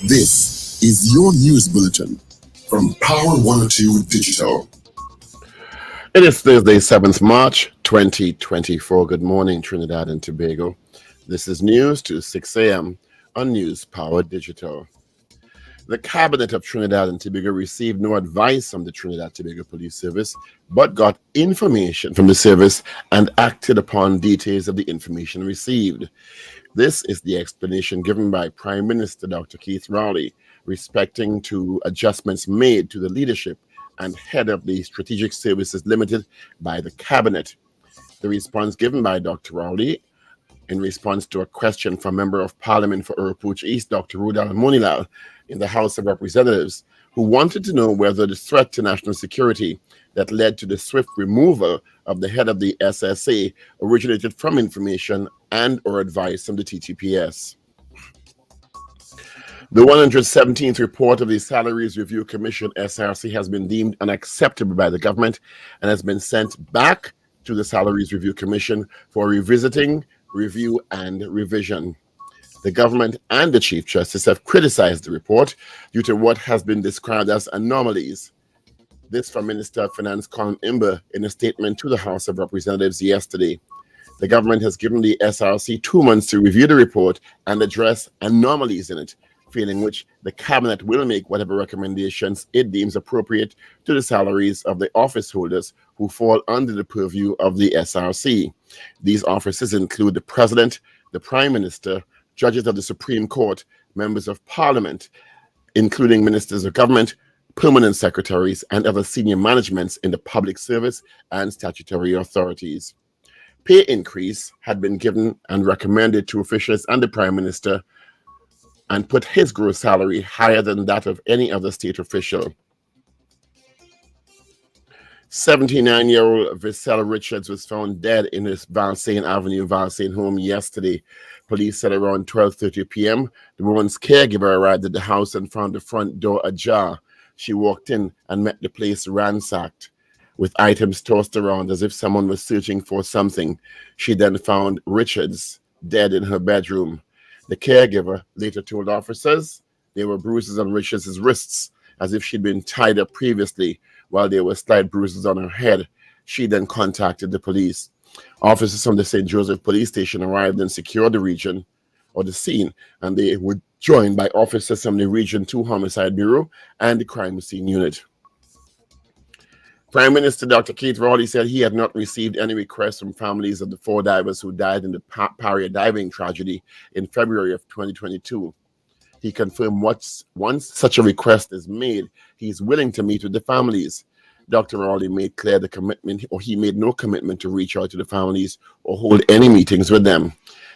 This is your news bulletin from Power 102 Digital. It is Thursday, 7th March, 2024. Good morning, Trinidad and Tobago. This is news to 6 a.m. on News Power Digital. The Cabinet of Trinidad and Tobago received no advice from the Trinidad Tobago Police Service, but got information from the service and acted upon details of the information received. This is the explanation given by Prime Minister Dr. Keith Rowley respecting to adjustments made to the leadership and head of the Strategic Services Limited by the Cabinet. The response given by Dr. Rowley in response to a question from Member of Parliament for Urupooch East, Dr. Rudal Monilal, in the House of Representatives, who wanted to know whether the threat to national security that led to the swift removal of the head of the SSA originated from information and or advice from the TTPS. The 117th report of the Salaries Review Commission, SRC, has been deemed unacceptable by the government and has been sent back to the Salaries Review Commission for revisiting, review, and revision. The government and the Chief Justice have criticized the report due to what has been described as anomalies. This from Minister of Finance Colin Imber in a statement to the House of Representatives yesterday. The government has given the SRC 2 months to review the report and address anomalies in it, failing which the Cabinet will make whatever recommendations it deems appropriate to the salaries of the office holders who fall under the purview of the SRC. These offices include the President, the Prime Minister, judges of the Supreme Court, members of Parliament, including ministers of government, permanent secretaries, and other senior managements in the public service and statutory authorities. Pay increase had been given and recommended to officials and the Prime Minister and put his gross salary higher than that of any other state official. 79-year-old Vissel Richards was found dead in his Valsain Avenue, Valsain home yesterday. Police said around 12:30 p.m. the woman's caregiver arrived at the house and found the front door ajar. She walked in and met the place ransacked, with items tossed around as if someone was searching for something. She then found Richards dead in her bedroom. The caregiver later told officers there were bruises on Richards' wrists, as if she'd been tied up previously, while there were slight bruises on her head. She then contacted the police. Officers from the St. Joseph Police Station arrived and secured the region, or the scene, and they were joined by officers from the Region 2 Homicide Bureau and the Crime Scene Unit. Prime Minister Dr. Keith Rowley said he had not received any requests from families of the 4 divers who died in the Paria diving tragedy in February of 2022. He confirmed once such a request is made, he is willing to meet with the families. Dr. Rowley made clear the commitment, or he made no commitment to reach out to the families or hold any meetings with them.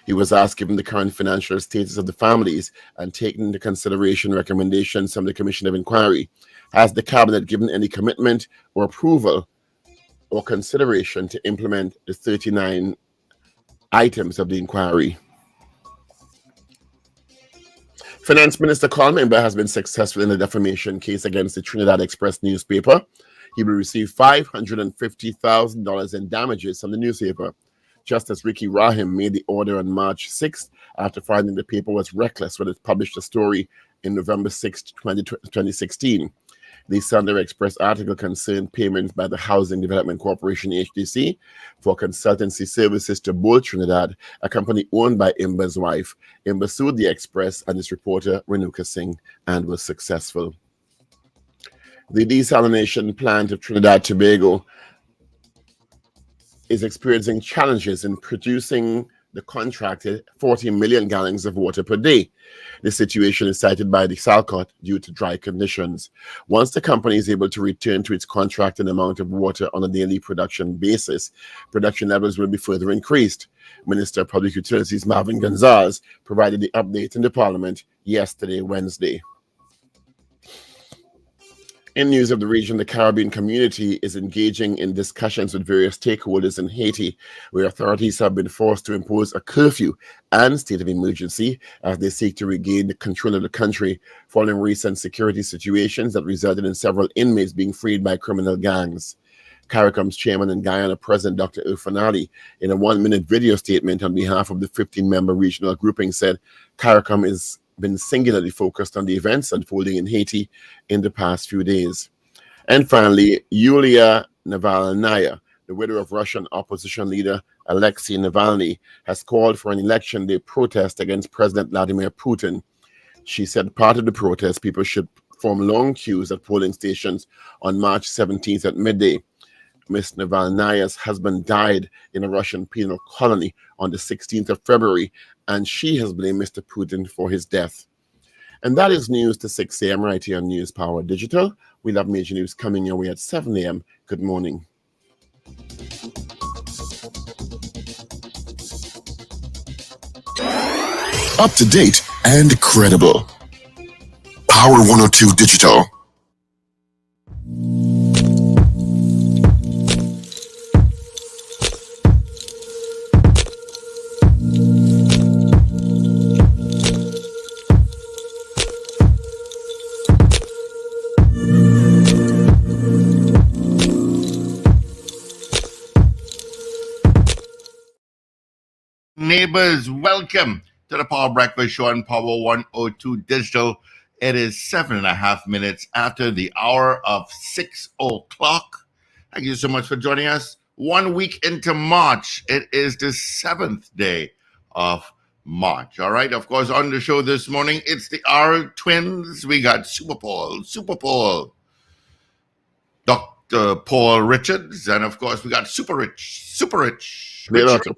He was asked, given the current financial status of the families and taking into consideration recommendations from the Commission of Inquiry, has the Cabinet given any commitment or approval or consideration to implement the 39 items of the inquiry? Finance Minister Colin Imber has been successful in a defamation case against the Trinidad Express newspaper. He will receive $550,000 in damages from the newspaper. Justice Ricky Rahim made the order on March 6th after finding the paper was reckless when it published a story in November 6, 2016. The Sunday Express article concerned payments by the Housing Development Corporation, HDC, for consultancy services to Bull Trinidad, a company owned by Imber's wife. Imber sued the Express and its reporter, Ragoobarsingh, and was successful. The desalination plant of Trinidad and Tobago is experiencing challenges in producing the contracted 40 million gallons of water per day. This situation is cited by the Salcott due to dry conditions. Once the company is able to return to its contracted amount of water on a daily production basis, production levels will be further increased. Minister of Public Utilities Marvin Gonzalez provided the update in the Parliament yesterday, Wednesday. In news of the region, the Caribbean community is engaging in discussions with various stakeholders in Haiti, where authorities have been forced to impose a curfew and state of emergency as they seek to regain the control of the country following recent security situations that resulted in several inmates being freed by criminal gangs. CARICOM's chairman and Guyana President Dr. Irfanali, in a 1-minute video statement on behalf of the 15-member regional grouping, said CARICOM is been singularly focused on the events unfolding in Haiti in the past few days. And finally, Yulia Navalnaya, the widow of Russian opposition leader Alexei Navalny, has called for an election day protest against President Vladimir Putin. She said part of the protest, people should form long queues at polling stations on March 17th at midday. Ms. Navalnaya's husband died in a Russian penal colony on the 16th of February, and she has blamed Mr. Putin for his death. And that is news to 6 a.m. right here on News Power Digital. We'll have major news coming your way at 7 a.m. Good morning. Up to date and credible. Power 102 Digital. Neighbors, welcome to the Power Breakfast Show on Power 102 Digital. It is 7.5 minutes after the hour of 6 o'clock. Thank you so much for joining us. 1 week into March, it is the 7th day of March. All right, of course, on the show this morning, it's the R Twins. We got Super Paul, Dr. Paul Richards, and of course, we got Super Rich. Play lotto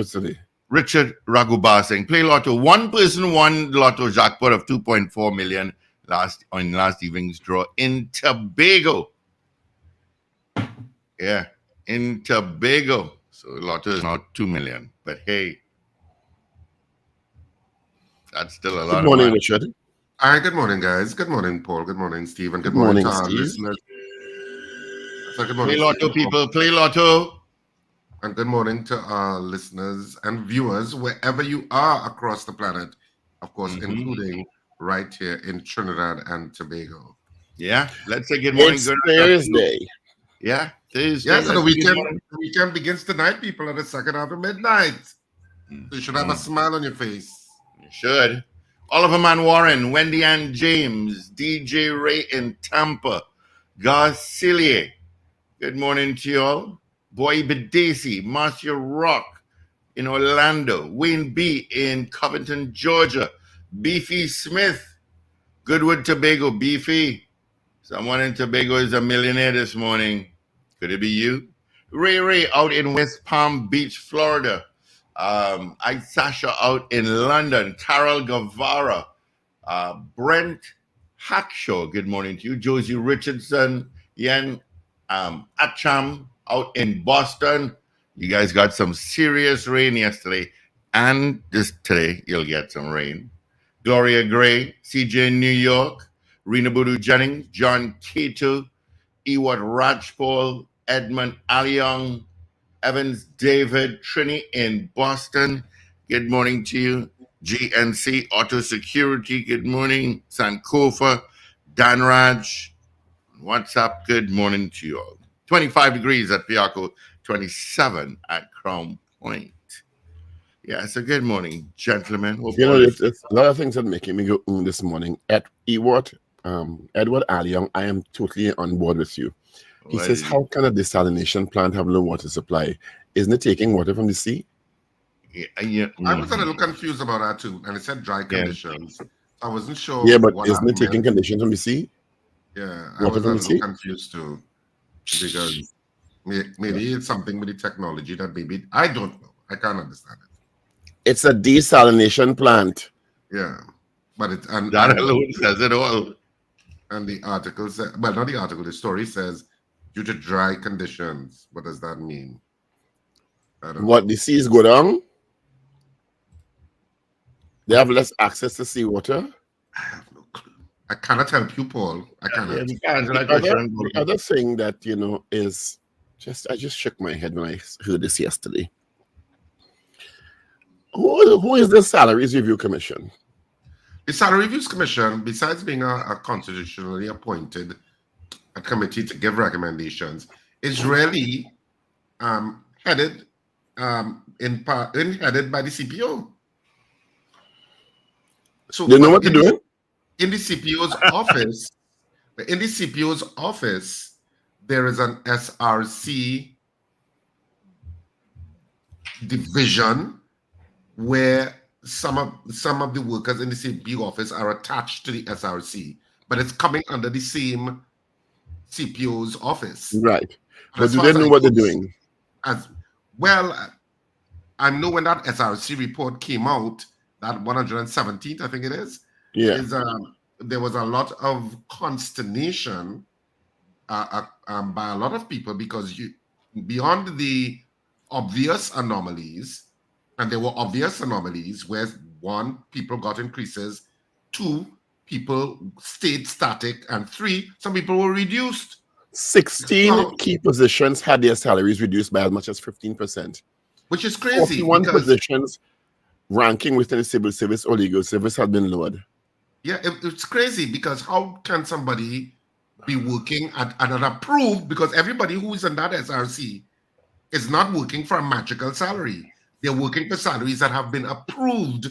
today. Richard Ragoobarsingh. Play lotto. One person won the lotto jackpot of 2.4 million last evening's draw in Tobago. Yeah, in Tobago. So the lotto is now 2 million. But hey, that's still a lot Good morning, of money. Richard. All right, good morning, guys. Good morning, Paul. Good morning, Steve. And Good morning, to our Steve. listeners. So good Play morning, lotto, Steve. people. Play lotto. And good morning to our listeners and viewers, wherever you are across the planet, of course, including right here in Trinidad and Tobago. Yeah, let's say good morning. It's Good Thursday. Yeah, Thursday. Yes, and the Let's say good morning. weekend begins tonight, people, at the second half of midnight. So you should have a smile on your face. You should. Oliver Man Warren, Wendy Ann James, DJ Ray in Tampa, Garcilia. Good morning to you all. Boy Bedesi, Marcia Rock in Orlando, Wayne B in Covington, Georgia, Beefy Smith, Goodwood, Tobago, Beefy. Someone in Tobago is a millionaire this morning. Could it be you? Ray out in West Palm Beach, Florida. Sasha out in London. Carol Guevara. Brent Hackshaw, good morning to you. Josie Richardson. Yen Acham out in Boston. You guys got some serious rain yesterday. And today, you'll get some rain. Gloria Gray, CJ in New York. Rena Budu Jennings. John Keto. Ewart Rajpal. Edmund Aliong. Evans David. Trini in Boston. Good morning to you. GNC Auto Security. Good morning. Sankofa. Dan Raj. What's up? Good morning to you all. 25 degrees at Piaco, 27 at Crown Point. Yeah, so good morning, gentlemen. It's a lot of things that making me go this morning. At Edward Aliong, I am totally on board with you. He says, how can a desalination plant have low water supply? Isn't it taking water from the sea? Yeah. I was a little confused about that too, and it said dry conditions. I wasn't sure. Yeah, but isn't it taking conditions from the sea? Yeah, I was a little confused too, because maybe it's something with the technology that maybe I don't know. I can't understand it. It's a desalination plant. Yeah, but it's that alone says it all. And the article says, well, not the article. The story says due to dry conditions. What does that mean? What, the seas go down? They have less access to seawater? I have no clue. I cannot help you, Paul. I cannot. The other thing that, is I just shook my head when I heard this yesterday. Who is the Salaries Review Commission? The Salary Reviews Commission, besides being a constitutionally appointed committee to give recommendations, is really headed by the CPO. So They know what they're doing? In the CPO's office, there is an SRC division where some of the workers in the CPO office are attached to the SRC, but it's coming under the same CPO's office. Right. But As do far they as know I what they're know, doing? as well, I know when that SRC report came out, that 117th, I think it is, Yeah. there was a lot of consternation by a lot of people because beyond the obvious anomalies, and there were obvious anomalies where one, people got increases, two, people stayed static, and three, some people were reduced. 16 key positions had their salaries reduced by as much as 15%. Which is crazy. 41 positions ranking within the civil service or legal service had been lowered. Yeah, it's crazy because how can somebody be working at an approved, because everybody who is in that SRC is not working for a magical salary. They're working for salaries that have been approved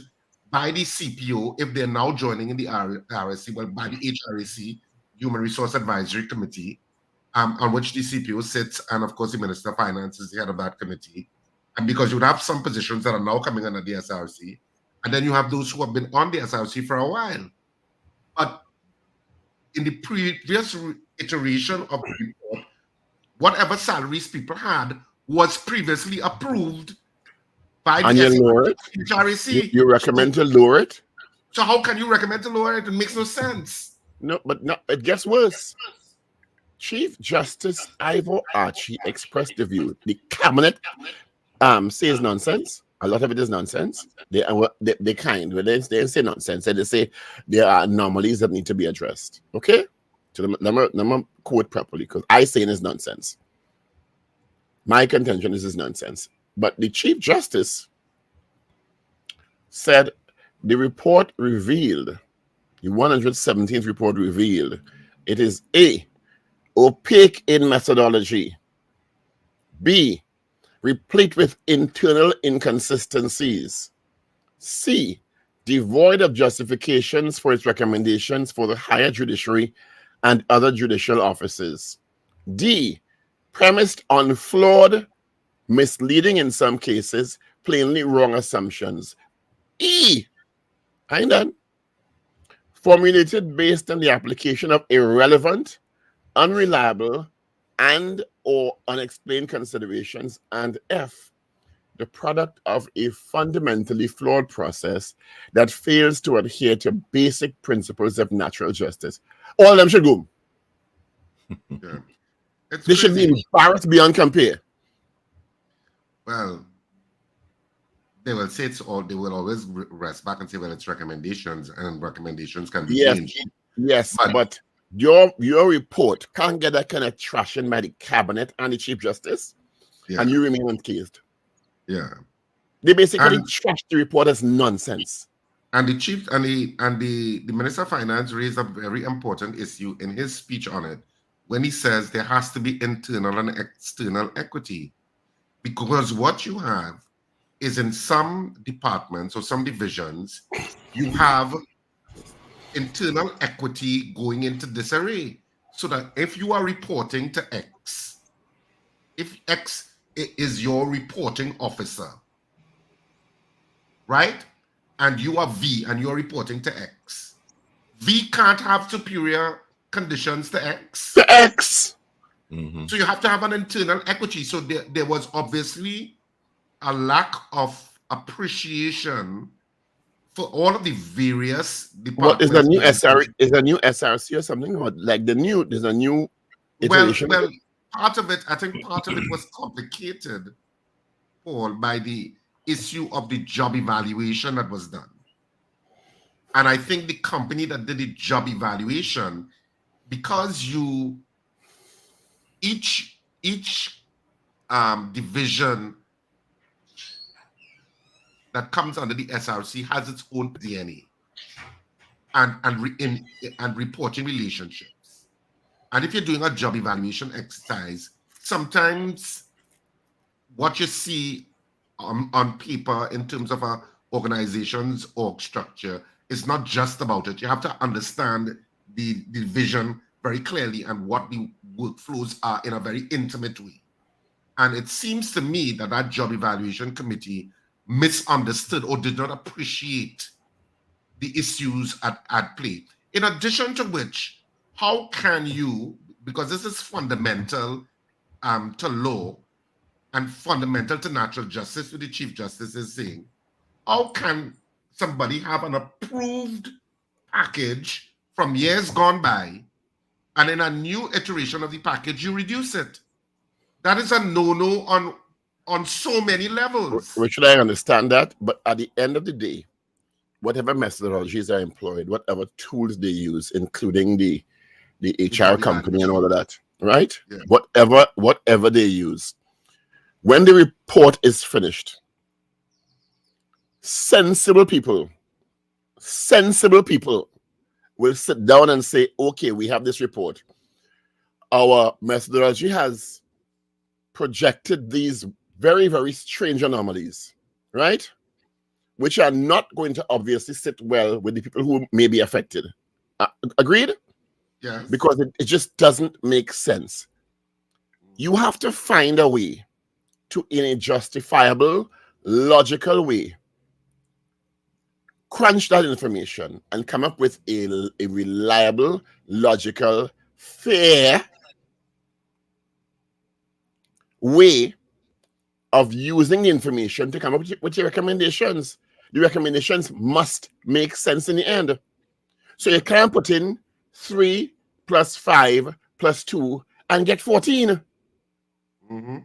by the CPO if they're now joining in the RSC, well, by the HRAC, Human Resource Advisory Committee, on which the CPO sits, and of course the Minister of Finance is the head of that committee. And because you would have some positions that are now coming under the SRC, and then you have those who have been on the SRC for a while. But in the previous iteration of the report, whatever salaries people had was previously approved by And the you lower it? HRAC. You recommend to lower it? So how can you recommend to lower it? It makes no sense. No, but no, it gets worse. Chief Justice Ivor Archie expressed the view the cabinet says nonsense. A lot of it is nonsense. They kind, but they say nonsense. And they say there are anomalies that need to be addressed. Okay? So let me quote properly because I say it is nonsense. My contention is nonsense. But the Chief Justice said the report revealed, the 117th report revealed, it is A, opaque in methodology, B, replete with internal inconsistencies, C, devoid of justifications for its recommendations for the higher judiciary and other judicial offices, D, premised on flawed, misleading in some cases, plainly wrong assumptions, E, I ain't done, formulated based on the application of irrelevant, unreliable, and or unexplained considerations, and F, the product of a fundamentally flawed process that fails to adhere to basic principles of natural justice. All of them should go. Yeah. They should be embarrassed beyond compare. Well, they will say it's all. They will always rest back and say, "Well, it's recommendations, and recommendations can be changed." Yes, but your report can't get that kind of trashing by the cabinet and the Chief Justice, and you remain uncased. Yeah, they basically trashed the report as nonsense. And the chief and the Minister of Finance raised a very important issue in his speech on it when he says there has to be internal and external equity, because what you have is in some departments or some divisions, you have internal equity going into disarray. So that if you are reporting to X, if X is your reporting officer, right? And you are V and you're reporting to X, V can't have superior conditions to X. To X. Mm-hmm. So you have to have an internal equity. So there was obviously a lack of appreciation for all of the various departments. What is the new SR? Is a new SRC or something? Or like there's a new iteration? Well, part of it, I think part of it was complicated, Paul, by the issue of the job evaluation that was done. And I think the company that did the job evaluation, because each division that comes under the SRC has its own DNA and reporting relationships. And if you're doing a job evaluation exercise, sometimes what you see on paper in terms of a organization's org structure it's not just about it. You have to understand the vision very clearly and what the workflows are in a very intimate way. And it seems to me that that job evaluation committee misunderstood or did not appreciate the issues at play. In addition to which, how can you, because this is fundamental to law and fundamental to natural justice, what the Chief Justice is saying, how can somebody have an approved package from years gone by, and in a new iteration of the package, you reduce it? That is a no-no on so many levels. Richard, I understand that, but at the end of the day, whatever methodologies are employed, whatever tools they use, including the HR company and all of that, right? Yeah. Whatever they use, when the report is finished, sensible people will sit down and say, okay, we have this report. Our methodology has projected these very, very strange anomalies, right? Which are not going to obviously sit well with the people who may be affected. Agreed? Yes. Because it just doesn't make sense. You have to find a way to, in a justifiable, logical way, crunch that information and come up with a reliable, logical, fair way of using the information to come up with your recommendations. The recommendations must make sense in the end. So you can't put in 3 + 5 + 2 and get 14. Mm-hmm.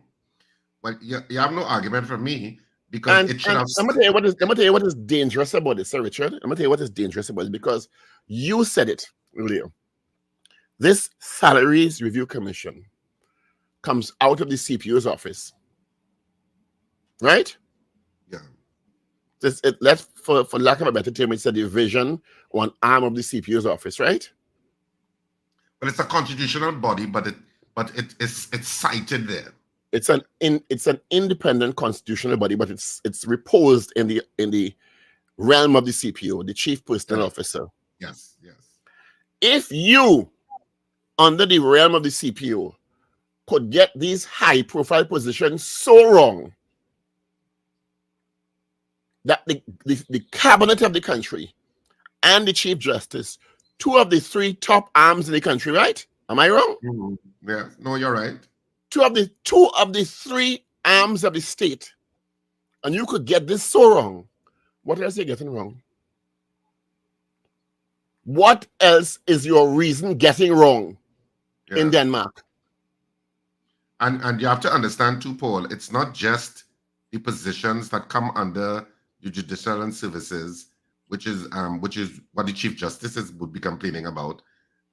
But you have no argument from me, because it should have. I'm gonna tell you what is dangerous about this, Sir Richard. I'm gonna tell you what is dangerous about it, because you said it earlier. This Salaries Review Commission comes out of the CPU's office, right? Yeah. Let's, for lack of a better term, it's a division or an arm of the CPU's office, right? But it's a constitutional body, but it's cited there. It's an independent constitutional body, but it's reposed in the realm of the CPO, the Chief Personnel Officer. Yes, yes. If you, under the realm of the CPO, could get these high-profile positions so wrong that the cabinet of the country and the Chief Justice, 2 of the 3 top arms in the country, right? Am I wrong? Mm-hmm. Yeah. No, you're right. 2 of the 3 arms of the state, and you could get this so wrong. What else are you getting wrong? What else is your reason getting wrong in Denmark? And you have to understand too, Paul, it's not just the positions that come under the judicial and services, which is what the Chief Justices would be complaining about,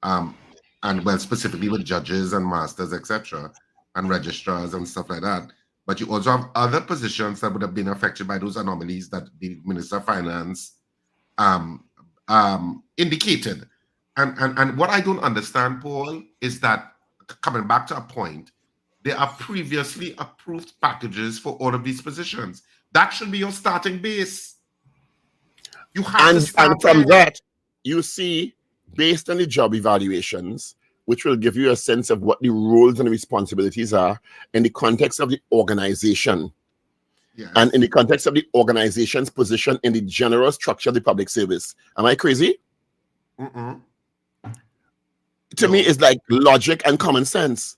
and well, specifically with judges and masters, etc., and registrars and stuff like that. But you also have other positions that would have been affected by those anomalies that the Minister of Finance indicated. And what I don't understand, Paul, is that, coming back to a point, there are previously approved packages for all of these positions. That should be your starting base. You have to start and from that, you see, based on the job evaluations, which will give you a sense of what the roles and responsibilities are in the context of the organization. Yes. And in the context of the organization's position in the general structure of the public service. Am I crazy? Mm-mm. To me, it's like logic and common sense.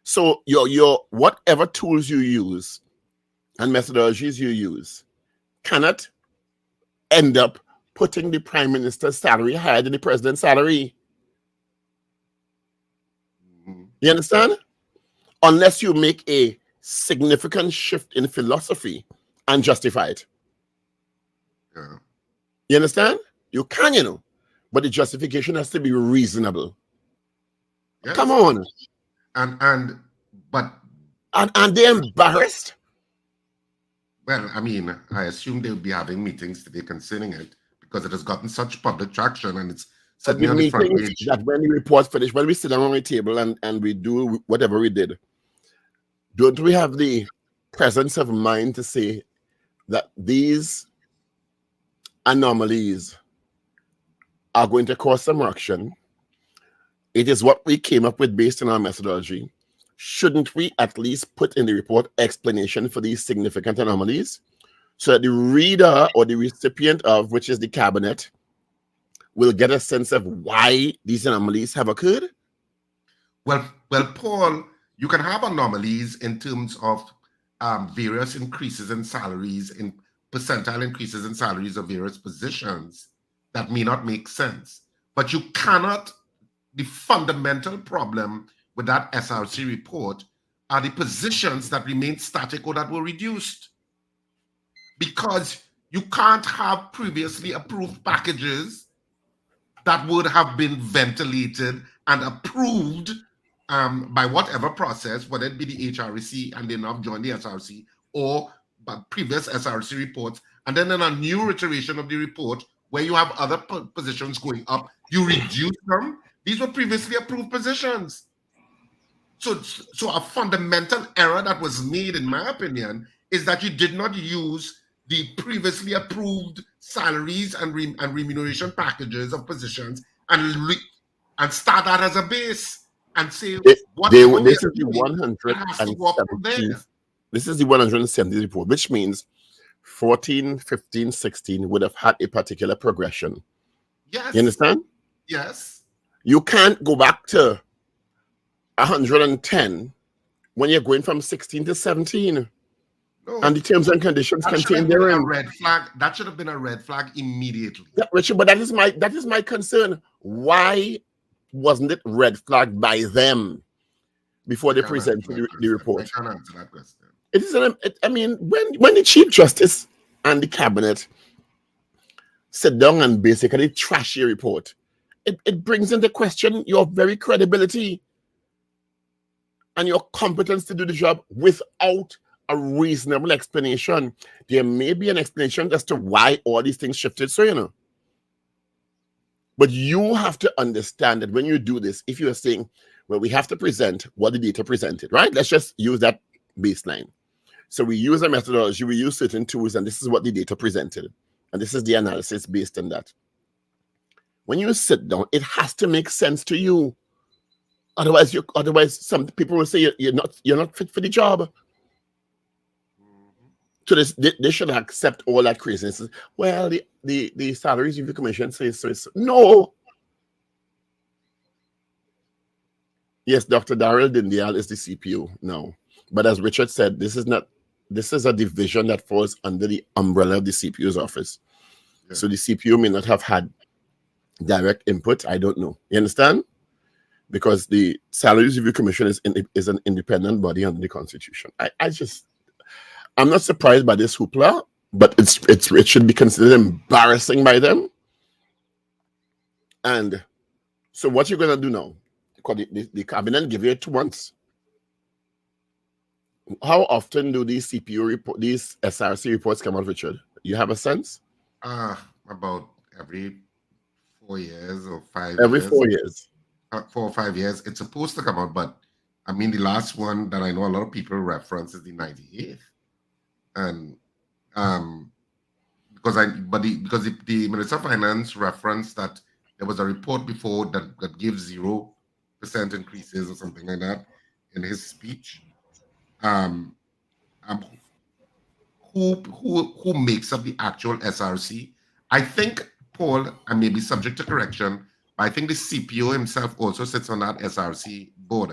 So your whatever tools you use and methodologies you use cannot end up putting the Prime Minister's salary higher than the President's salary. You understand? Unless you make a significant shift in philosophy and justify it. Yeah. You understand? You can, but the justification has to be reasonable. Yes. Come on. And they're embarrassed. Well, I mean, I assume they'll be having meetings today concerning it, because it has gotten such public traction, and it's certainly on the front page. That when the report finished, when we sit down on the table and we do whatever we did, don't we have the presence of mind to say that these anomalies are going to cause some ruction. It is what we came up with based on our methodology. Shouldn't we at least put in the report explanation for these significant anomalies so that the reader or the recipient of, which is the cabinet, will get a sense of why these anomalies have occurred? Well, Paul, you can have anomalies in terms of various increases in salaries, in percentile increases in salaries of various positions that may not make sense. But you cannot, the fundamental problem with that SRC report are the positions that remain static or that were reduced. Because you can't have previously approved packages that would have been ventilated and approved by whatever process, whether it be the HRC and they now join the SRC, or by previous SRC reports, and then in a new iteration of the report where you have other positions going up, you reduce them. These were previously approved positions. So a fundamental error that was made, in my opinion, is that you did not use the previously approved salaries and remuneration packages of positions and start that as a base and say this is the 170th. This is the 170th report, which means 14, 15, 16 would have had a particular progression. Yes. You understand? Yes. You can't go back to 110 when you're going from 16 to 17. No. And the terms and conditions contained therein. Red flag. That should have been a red flag immediately. Yeah, Richard, but that is my concern. Why wasn't it red flagged by them before they presented the report? I can't answer that question. It is. I mean, when the Chief Justice and the cabinet sit down and basically trash your report, it brings into question your very credibility and your competence to do the job without a reasonable explanation. There may be an explanation as to why all these things shifted, so you know. But you have to understand that when you do this, if you are saying, well, we have to present what the data presented, right? Let's just use that baseline. So we use a methodology, we use certain tools, and this is what the data presented. And this is the analysis based on that. When you sit down, it has to make sense to you. Otherwise, some people will say you're not fit for the job. So they should accept all that craziness. Well, the Salaries Review Commission says so. No. Yes, Dr. Daryl Dindial is the CPO now. But as Richard said, this is a division that falls under the umbrella of the CPO's office. Yeah. So the CPO may not have had direct input. I don't know. You understand? Because the Salaries Review Commission is an independent body under the Constitution. I'm not surprised by this hoopla, but it should be considered embarrassing by them. And so what you're going to do now, because the cabinet give you 2 months. How often do these these SRC reports come out, Richard? You have a sense? About every 4 years or 5 years. Every 4 years. 4 or 5 years. It's supposed to come out, but I mean, the last one that I know a lot of people reference is the 98th. And because the Minister of Finance referenced that there was a report before that gave 0% increases or something like that in his speech. Who makes up the actual SRC? I think, Paul, I may be subject to correction, but I think the CPO himself also sits on that SRC board.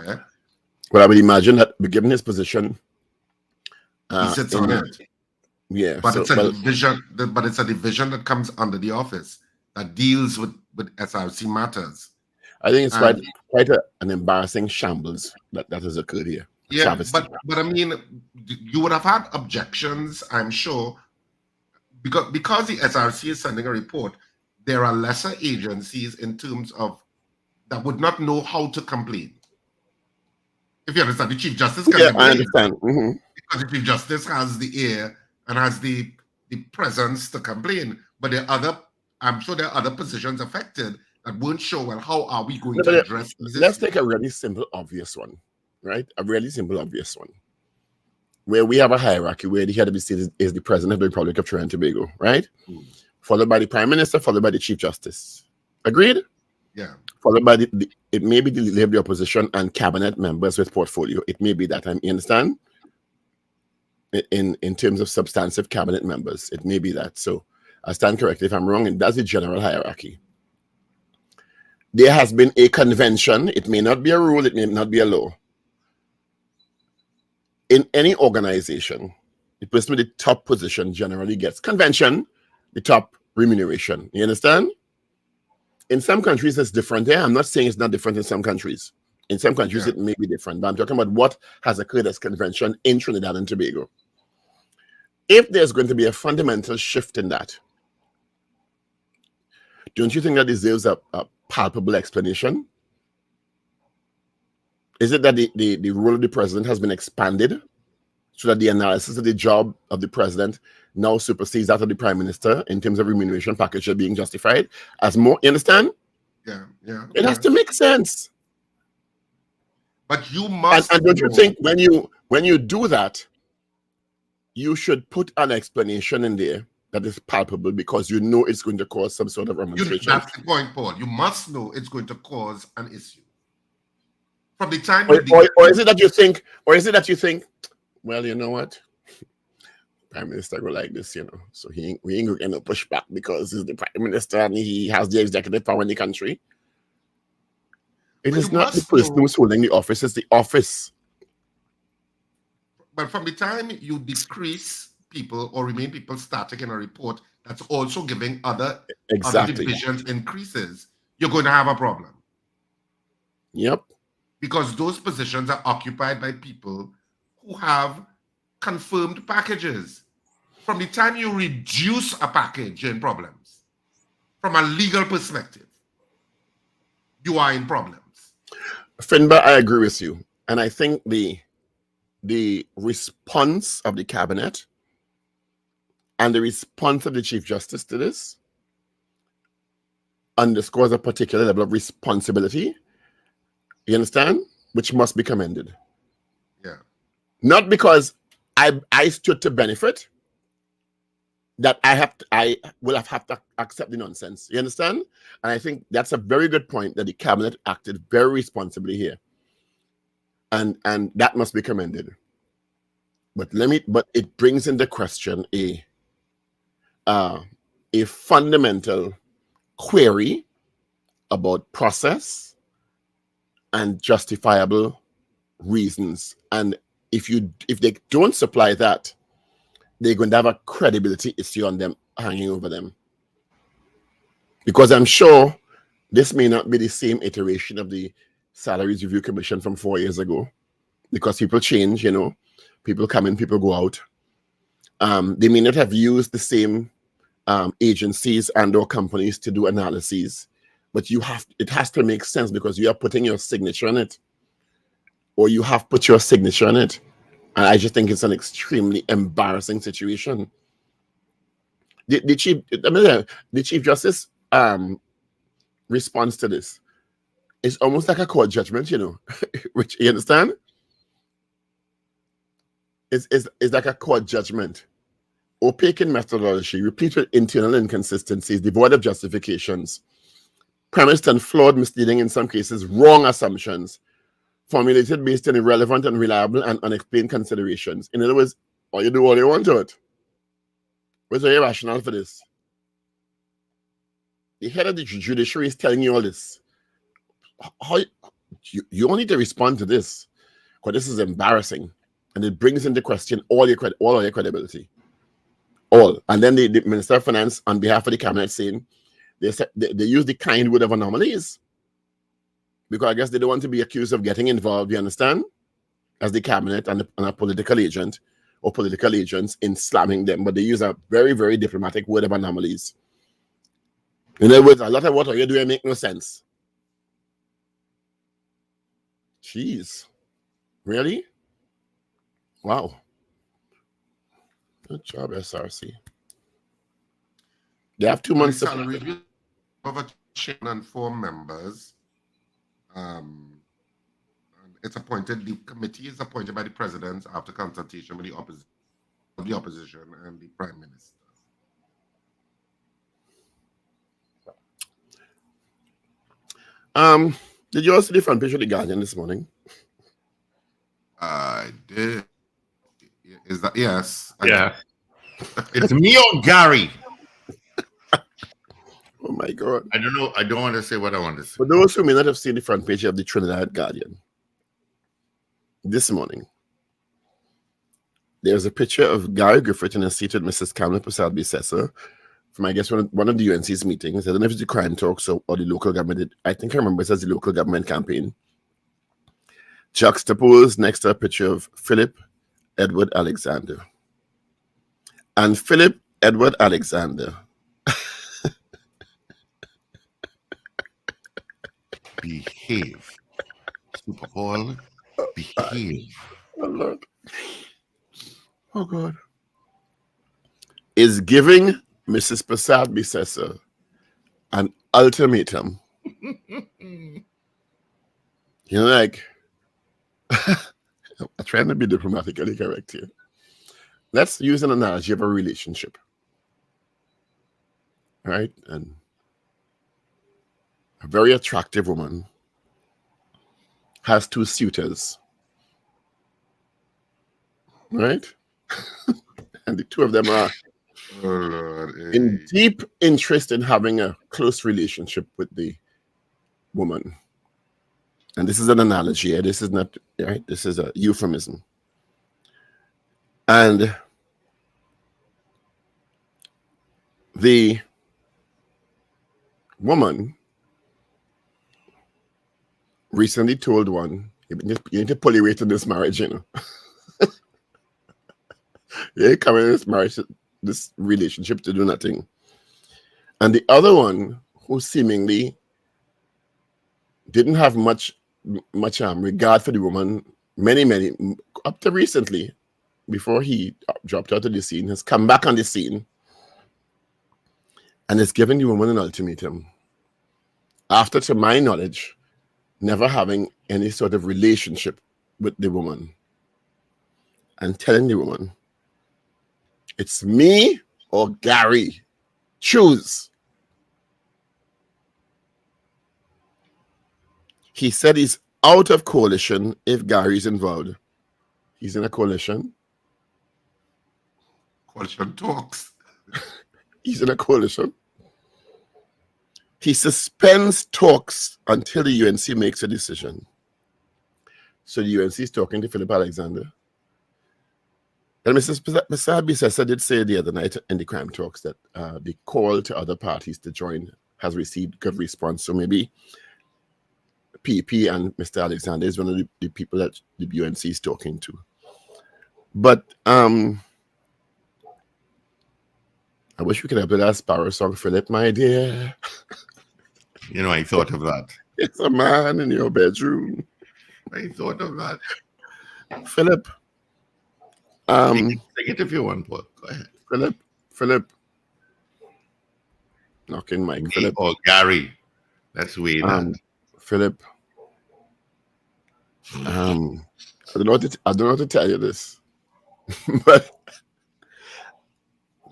Well, I would imagine that, given his position, he sits on it. Yeah, but it's a division. But it's a division that comes under the office that deals with SRC matters. I think it's quite an embarrassing shambles that has occurred here. Yeah, but I mean, you would have had objections, I'm sure, because the SRC is sending a report. There are lesser agencies in terms of that would not know how to complain. If you understand, the Chief Justice can complain. I understand. Mm-hmm. Because the Chief Justice has the ear and has the presence to complain. But I'm sure there are other positions affected that weren't sure, well, how are we going to address this? Let's take a really simple, obvious one, right? A really simple, obvious one. Where we have a hierarchy where the head of the state is the President of the Republic of Trinidad and Tobago, right? Followed by the Prime Minister, followed by the Chief Justice. Agreed? Yeah. Followed by it may be the leader of the opposition and cabinet members with portfolio. It may be that. You understand? In terms of substantive cabinet members, it may be that. So I stand corrected if I'm wrong, and that's the general hierarchy. There has been a convention. It may not be a rule, it may not be a law. In any organization, the person with the top position generally gets convention, the top remuneration. You understand? In some countries, it's different. Yeah, I'm not saying it's not different in some countries. In some countries, it may be different. But I'm talking about what has occurred as convention in Trinidad and Tobago. If there's going to be a fundamental shift in that, don't you think that deserves a palpable explanation? Is it that the role of the president has been expanded so that the analysis of the job of the president now supersedes that of the prime minister in terms of remuneration package being justified as more? You understand? Yeah. It has to make sense. But you must. And don't you think when you do that, you should put an explanation in there that is palpable, because you know it's going to cause some sort of remonstration. That's the point, Paul. You must know it's going to cause an issue. From the time or is it that you think, well, you know what? Prime Minister go like this, so we ain't going to push back because he's the prime minister and he has the executive power in the country. It is not the person who's holding the office, it's the office. But from the time you decrease people or remain people static in a report that's also giving other divisions increases, you're going to have a problem. Yep. Because those positions are occupied by people who have confirmed packages. From the time you reduce a package, you're in problems. From a legal perspective, you are in problems. Finbar, I agree with you. And I think the response of the cabinet and the response of the Chief Justice to this underscores a particular level of responsibility, you understand, which must be commended. Yeah. Not because I stood to benefit, that I will have to accept the nonsense. You understand? And I think that's a very good point, that the cabinet acted very responsibly here. And that must be commended. But it brings into question a fundamental query about process and justifiable reasons. And if they don't supply that, they're going to have a credibility issue on them, hanging over them. Because I'm sure this may not be the same iteration of the Salaries Review Commission from 4 years ago, because people change, people come in, people go out. They may not have used the same agencies and or companies to do analyses, but it has to make sense, because you are putting your signature on it, or you have put your signature on it. And I just think it's an extremely embarrassing situation. The Chief Justice response to this is almost like a court judgment, which, you understand? It's like a court judgment. Opaque in methodology, replete with internal inconsistencies, devoid of justifications, premised on flawed, misleading, in some cases, wrong assumptions, formulated based on irrelevant, unreliable, and unexplained considerations. In other words, all you do all you want to it. Where's your rationale for this? The head of the judiciary is telling you all this. How you all need to respond to this, because this is embarrassing, and it brings into question all your credibility. All. And then the Minister of Finance, on behalf of the cabinet, saying they use the kind word of anomalies, because I guess they don't want to be accused of getting involved, you understand, as the cabinet and a political agent or political agents in slamming them. But they use a very, very diplomatic word of anomalies. In other words, a lot of what are you doing make no sense. Jeez. Really? Wow. Good job, SRC. They have 2 months. Salary review of a chairman and 4 members. It's appointed. The committee is appointed by the president after consultation with the opposition and the prime minister. Did you also see the front page of the Guardian this morning? I did. Is that yes? Yeah. It's me or Gary. Oh my God. I don't know. I don't want to say what I want to say. For those who may not have seen the front page of the Trinidad Guardian this morning, there's a picture of Gary Griffith in a seat with Mrs. Kamala Prasad-Bissessar from, I guess, one of the UNC's meetings. I don't know if it's the crime talks or the local government. I think I remember it as the local government campaign. Juxtaposed next to a picture of Philip Edward Alexander. And Philip Edward Alexander Behave. Super Paul, behave. Oh, Lord. Oh, God. Is giving Mrs. Prasad-Bissessar an ultimatum. You know, like, I'm trying to be diplomatically correct here. Let's use an analogy of a relationship. Right? And a very attractive woman has two suitors. Right? And the two of them are in deep interest in having a close relationship with the woman. And this is an analogy. This is not, right? This is a euphemism. And the woman recently told one, you need to pull your weight in this marriage, you know. You come in this marriage, this relationship to do nothing. And the other one, who seemingly didn't have much regard for the woman, many, up to recently, before he dropped out of the scene, has come back on the scene and is giving the woman an ultimatum. After, to my knowledge, never having any sort of relationship with the woman. And telling the woman, it's me or Gary. Choose. He said he's out of coalition if Gary's involved. He's in a coalition. Coalition talks. He's in a coalition. He suspends talks until the UNC makes a decision. So the UNC is talking to Philip Alexander. And Mrs. Prasad-Bissessar did say the other night in the crime talks that the call to other parties to join has received good response. So maybe PP and Mr. Alexander is one of the people that the UNC is talking to. But I wish we could have played that Sparrow song, Philip, my dear. You know, I thought of that. It's a man in your bedroom. I thought of that. Philip. Take it if you want, Paul. Go ahead. Philip. Knocking Mike. Philip. Or Gary. That's way down. Philip. I don't know how to tell you this. But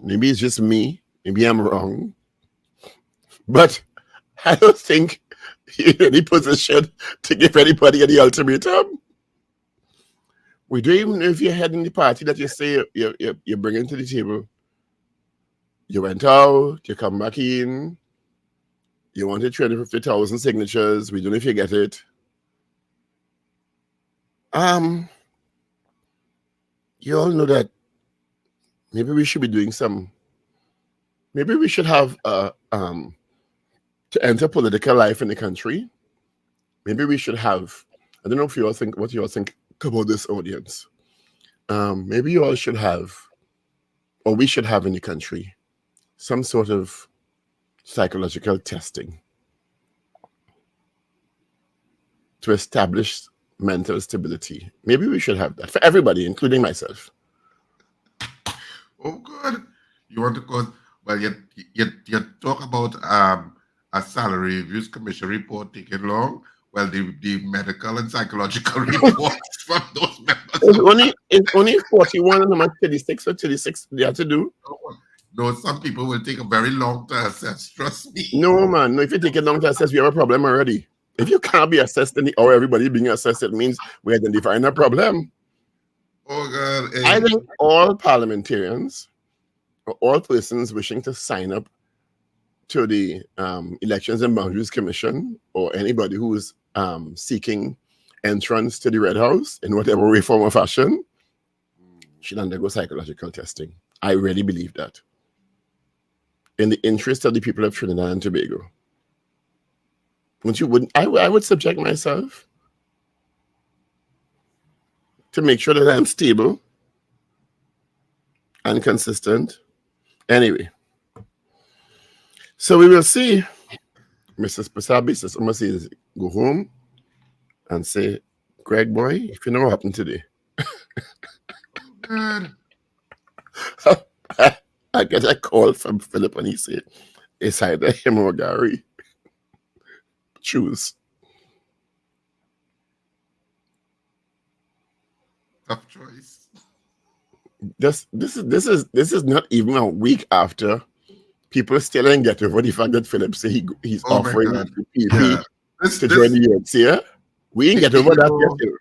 maybe it's just me. Maybe I'm wrong. But I don't think you're in any position to give anybody any ultimatum. We don't even know if you're heading the party that you say you're bringing to the table. You went out, you come back in, you wanted 350,000 signatures. We don't know if you get it. You all know that maybe we should be doing maybe we should have to enter political life in the country. Maybe we should have, I don't know if you all think, what you all think about this audience. Maybe you all should have, or we should have in the country, some sort of psychological testing to establish mental stability. Maybe we should have that for everybody, including myself. Oh, good. You want to go? Well, you talk about a salary reviews commission report taking long. Well, the medical and psychological reports from those members. It's only 41 and I'm at 36 or 36 they have to do. No, some people will take a very long to assess. Trust me. No, man. No, if you take it long to assess, we have a problem already. If you can't be assessed or everybody being assessed, it means we're identifying a problem. Oh God! I think all parliamentarians or all persons wishing to sign up to the Elections and Boundaries Commission, or anybody who is seeking entrance to the Red House in whatever way, form, or fashion, should undergo psychological testing. I really believe that. In the interest of the people of Trinidad and Tobago. I would subject myself to make sure that I'm stable and consistent. Anyway, so we will see. Mrs. Pasabi says, I'm going to say, go home and say, Greg boy, if you know what happened today. I get a call from Philip and he said, it's either him or Gary. Choose. Tough choice. This is not even a week after people still ain't get over the fact that Philip said he's offering the PP to join the UNC. Yeah? We ain't get over that yet.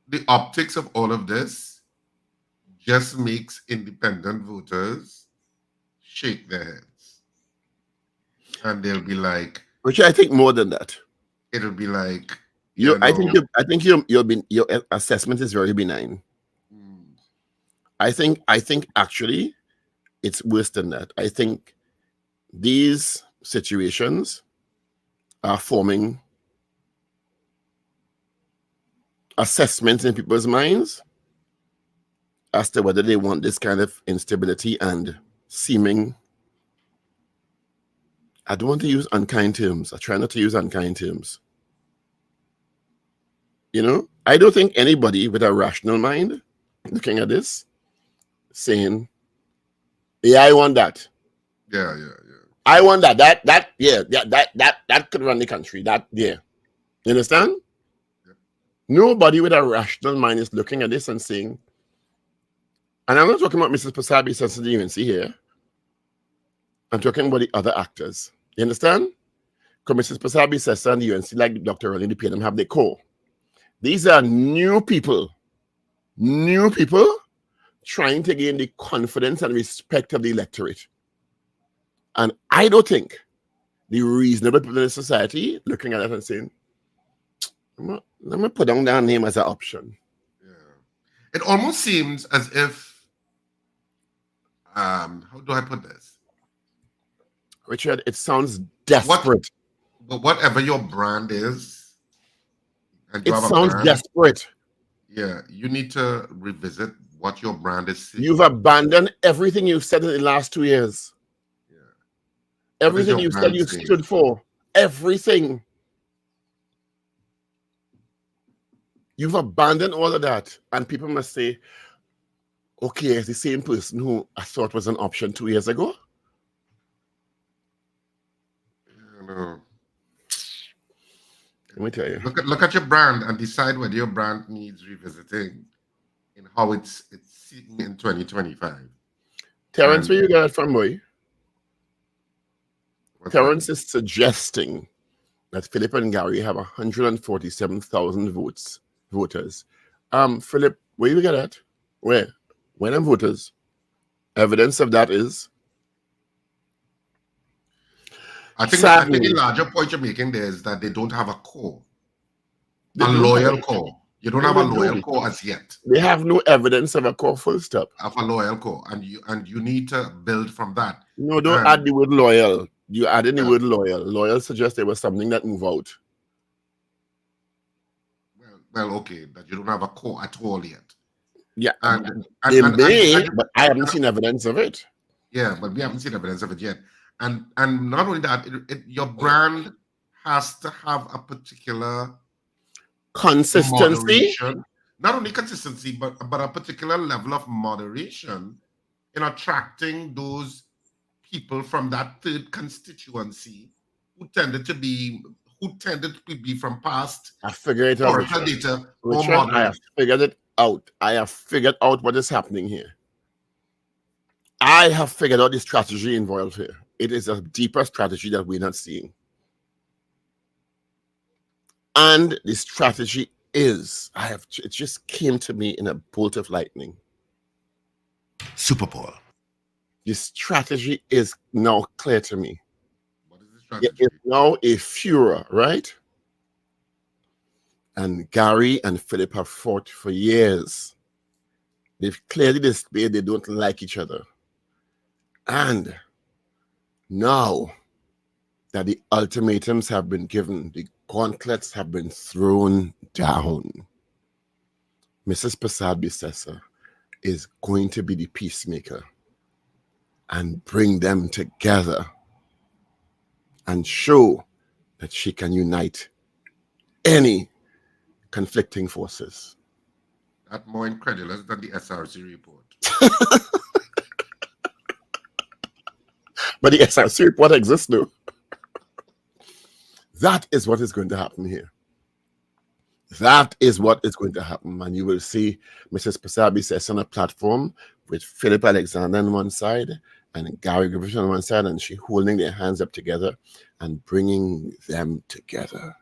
The optics of all of this just makes independent voters shake their heads. And they'll be like, which I think more than that. It'll be like, I think your assessment is very benign. I think actually it's worse than that. I think these situations are forming assessments in people's minds as to whether they want this kind of instability and seeming, I don't want to use unkind terms. I try not to use unkind terms. You know, I don't think anybody with a rational mind looking at this saying, yeah, I want that. Yeah. I want that. That could run the country. You understand? Yeah. Nobody with a rational mind is looking at this and saying, and I'm not talking about Mrs. Pasabi since the UNC here. I'm talking about the other actors. You understand? Because Mrs. Pasabi says and the UNC, like Dr. Raleigh, they pay them have the core. These are new people trying to gain the confidence and respect of the electorate. And I don't think the reasonable people in the society looking at that and saying, I'm going to put down that name as an option. Yeah. It almost seems as if, how do I put this? Richard, it sounds desperate. But whatever your brand is, and it sounds desperate. Yeah, you need to revisit what your brand is. You've abandoned everything you've said in the last 2 years. Yeah. Everything you said you stood for. Everything. You've abandoned all of that. And people must say, okay, it's the same person who I thought was an option 2 years ago. No. Let me tell you. Look at your brand and decide whether your brand needs revisiting in how it's seen in 2025. Terrence, where you got it from, boy? Terrence is suggesting that Philip and Gary have 147,000 voters. Philip, where you get that? Where? When them voters? Evidence of that is? I think the larger point you're making there is that they don't have a core. A loyal core. You don't have a loyal core as yet. They have no evidence of a core, full stop. Of a loyal core. And you need to build from that. No, don't add the word loyal. You add in the word loyal. Loyal suggests there was something that moved out. Well, okay, that you don't have a core at all yet. Yeah. But I haven't seen evidence of it. Yeah, but we haven't seen evidence of it yet. And not only that, your brand has to have a particular consistency. Not only consistency, but a particular level of moderation in attracting those people from that third constituency who tended to be from past. I figured it out. Richard, I have figured it out. I have figured out what is happening here. I have figured out the strategy involved here. It is a deeper strategy that we're not seeing. And the strategy is, it just came to me in a bolt of lightning. Super Bowl. The strategy is now clear to me. What is the strategy? It is now a furor, right? And Gary and Philip have fought for years. They've clearly displayed they don't like each other. And now that the ultimatums have been given, the gauntlets have been thrown down, Mrs. Prasad Bissessa is going to be the peacemaker and bring them together and show that she can unite any conflicting forces. That's more incredulous than the SRC report. But the SRC report exists now. That is what is going to happen here. That is what is going to happen. And you will see Mrs. Prasad Bissessa on a platform with Philip Alexander on one side and Gary Griffith on one side, and she holding their hands up together and bringing them together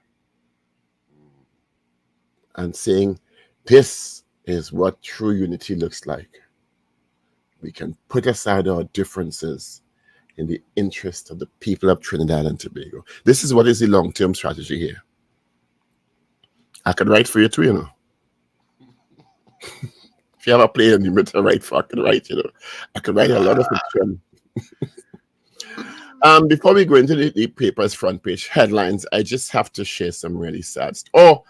and saying, this is what true unity looks like. We can put aside our differences in the interest of the people of Trinidad and Tobago. This is what is the long-term strategy here. I could write for you too, you know. If you have a play and you meant to write for, I could write, you know. I could write a lot of fiction. Before we go into the paper's front page headlines, I just have to share some really sad stuff.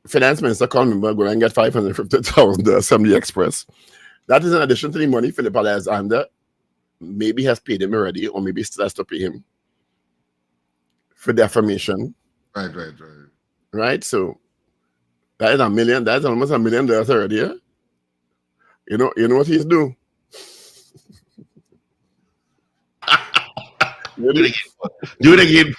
Finance Minister called me, we're going to get $550,000 from the Express. That is in addition to the money Philip Alexander maybe has paid him already, or maybe still has to pay him for defamation. Right. Right? So that is $1 million. That's almost $1 million already. Yeah? You know what he's doing? Do it again.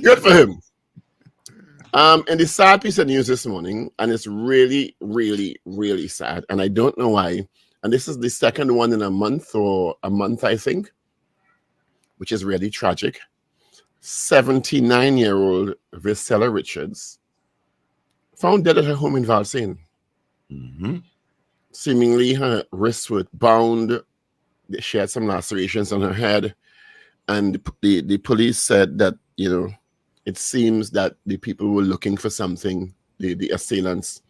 Good for him. And the sad piece of news this morning, and it's really, really, really sad, and I don't know why. And this is the second one in a month, I think, which is really tragic. 79-year-old Viscella Richards found dead at her home in Valsayn. Mm-hmm. Seemingly her wrists were bound. She had some lacerations on her head. And the police said that, you know, it seems that the people were looking for something, the assailants.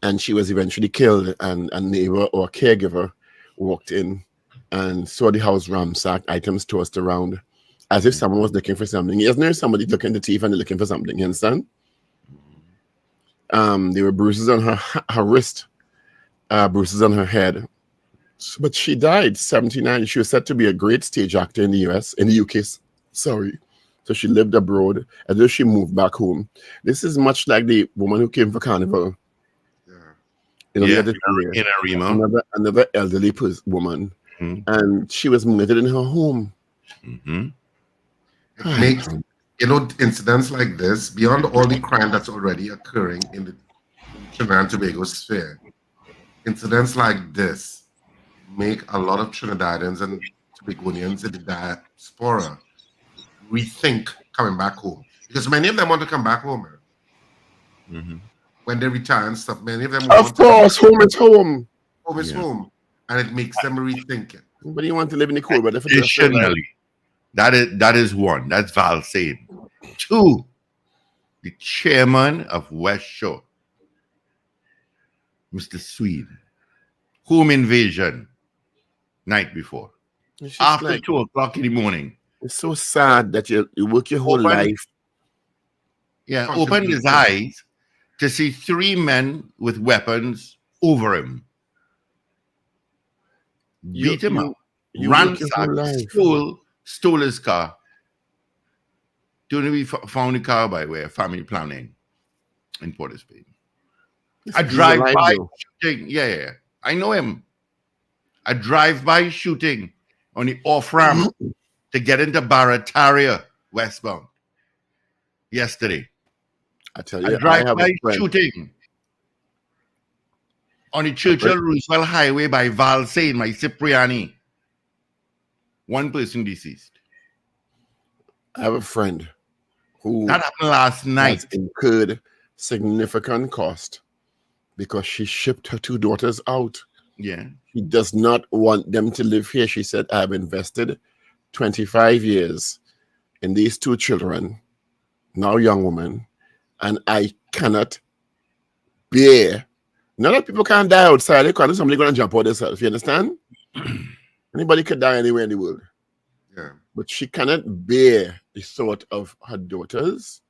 And she was eventually killed. And a neighbor or a caregiver walked in and saw the house ransacked, items tossed around, as if someone was looking for something. Isn't there somebody looking at the teeth and they're looking for something? You understand? There were bruises on her wrist, bruises on her head. But she died, 79. She was said to be a great stage actor in the UK. Sorry. So she lived abroad, as though she moved back home. This is much like the woman who came for Carnival. In Arima. Another elderly woman. Mm-hmm. And she was murdered in her home. Mm-hmm. It makes, incidents like this, beyond all the crime that's already occurring in the Trinidad and Tobago sphere, incidents like this make a lot of Trinidadians and Tobagonians in the diaspora rethink coming back home. Because many of them want to come back home. Mm-hmm. When they retire and stuff, many of them of course, home is home. Home is home. And it makes them rethink it. But you want to live in the cool, but additionally, that is one. That's Valsayn. Two, the chairman of West Shore, Mr. Swede, home invasion night before. After 2 o'clock in the morning. It's so sad that you work your whole life. Yeah, opened his eyes to see 3 men with weapons over him. Beat him up. Ransacked, stole his car. Don't we found the car by way of family planning in Port of Spain. A drive-by shooting. Yeah. I know him. A drive-by shooting on the off-ramp to get into Barataria westbound yesterday. I tell you, a drive-by shooting on the Churchill Roosevelt Highway by Valsayn, my Cipriani. One person deceased. I have a friend who That happened last has night. incurred significant cost because she shipped her 2 daughters out. Yeah. She does not want them to live here. She said, I have invested 25 years in these 2 children, now young women, and I cannot bear. None of people can die outside. They can't. Somebody going to jump out themselves. You understand? Anybody could die anywhere in the world. Yeah. But she cannot bear the thought of her daughters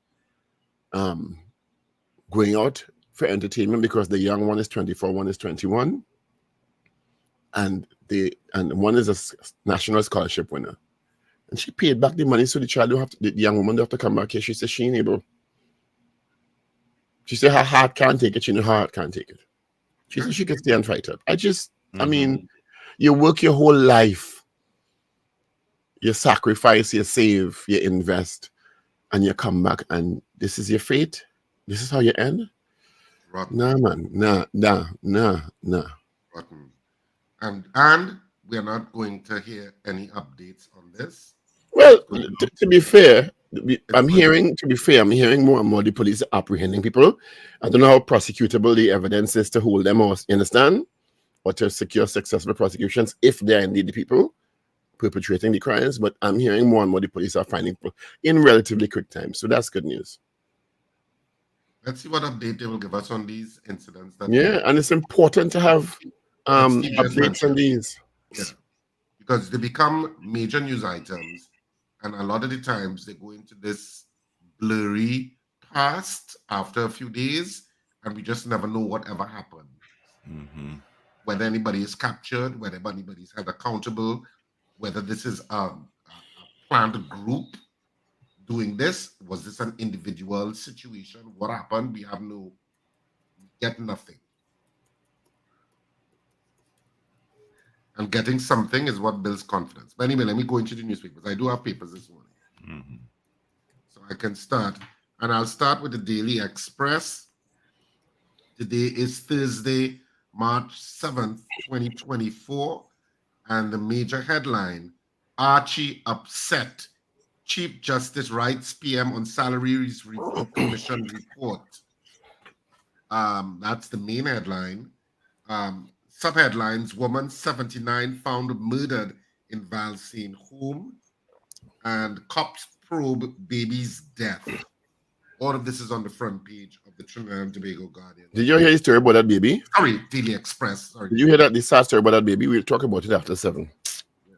going out for entertainment because the young one is 24, one is 21. And one is a national scholarship winner. And she paid back the money so the child the young woman don't have to come back here. She said she ain't able. She said her heart can't take it. She know her heart can't take it. She said she can stay and fight it. I mean, you work your whole life. You sacrifice, you save, you invest, and you come back and this is your fate? This is how you end? Rotten. Nah, man. Nah. Rotten. And we are not going to hear any updates on this. Well, to be fair, I'm hearing more and more the police are apprehending people. I don't know how prosecutable the evidence is to hold them, or you understand, or to secure successful prosecutions if they are indeed the people perpetrating the crimes. But I'm hearing more and more the police are finding people in relatively quick time. So that's good news. Let's see what update they will give us on these incidents. And it's important to have updates on these. Yeah. Because they become major news items, and a lot of the times they go into this blurry past after a few days, and we just never know whatever happened. Whether anybody is captured, whether anybody is held accountable, whether this is a planned group doing this, was this an individual situation? What happened? We get nothing. And getting something is what builds confidence. But anyway, let me go into the newspapers. I do have papers this morning. So I can start. And I'll start with the Daily Express. Today is Thursday, March 7th, 2024. And the major headline, Archie upset. Chief Justice writes PM on Salaries Review Commission report. That's the main headline. Subheadlines, woman 79 found murdered in Valsane home, and cops probe baby's death. All of this is on the front page of the Trinidad and Tobago Guardian. Did you hear the story about that baby? Sorry, Daily Express. Sorry. Did you hear the sad story about that baby? We'll talk about it after 7. Yeah.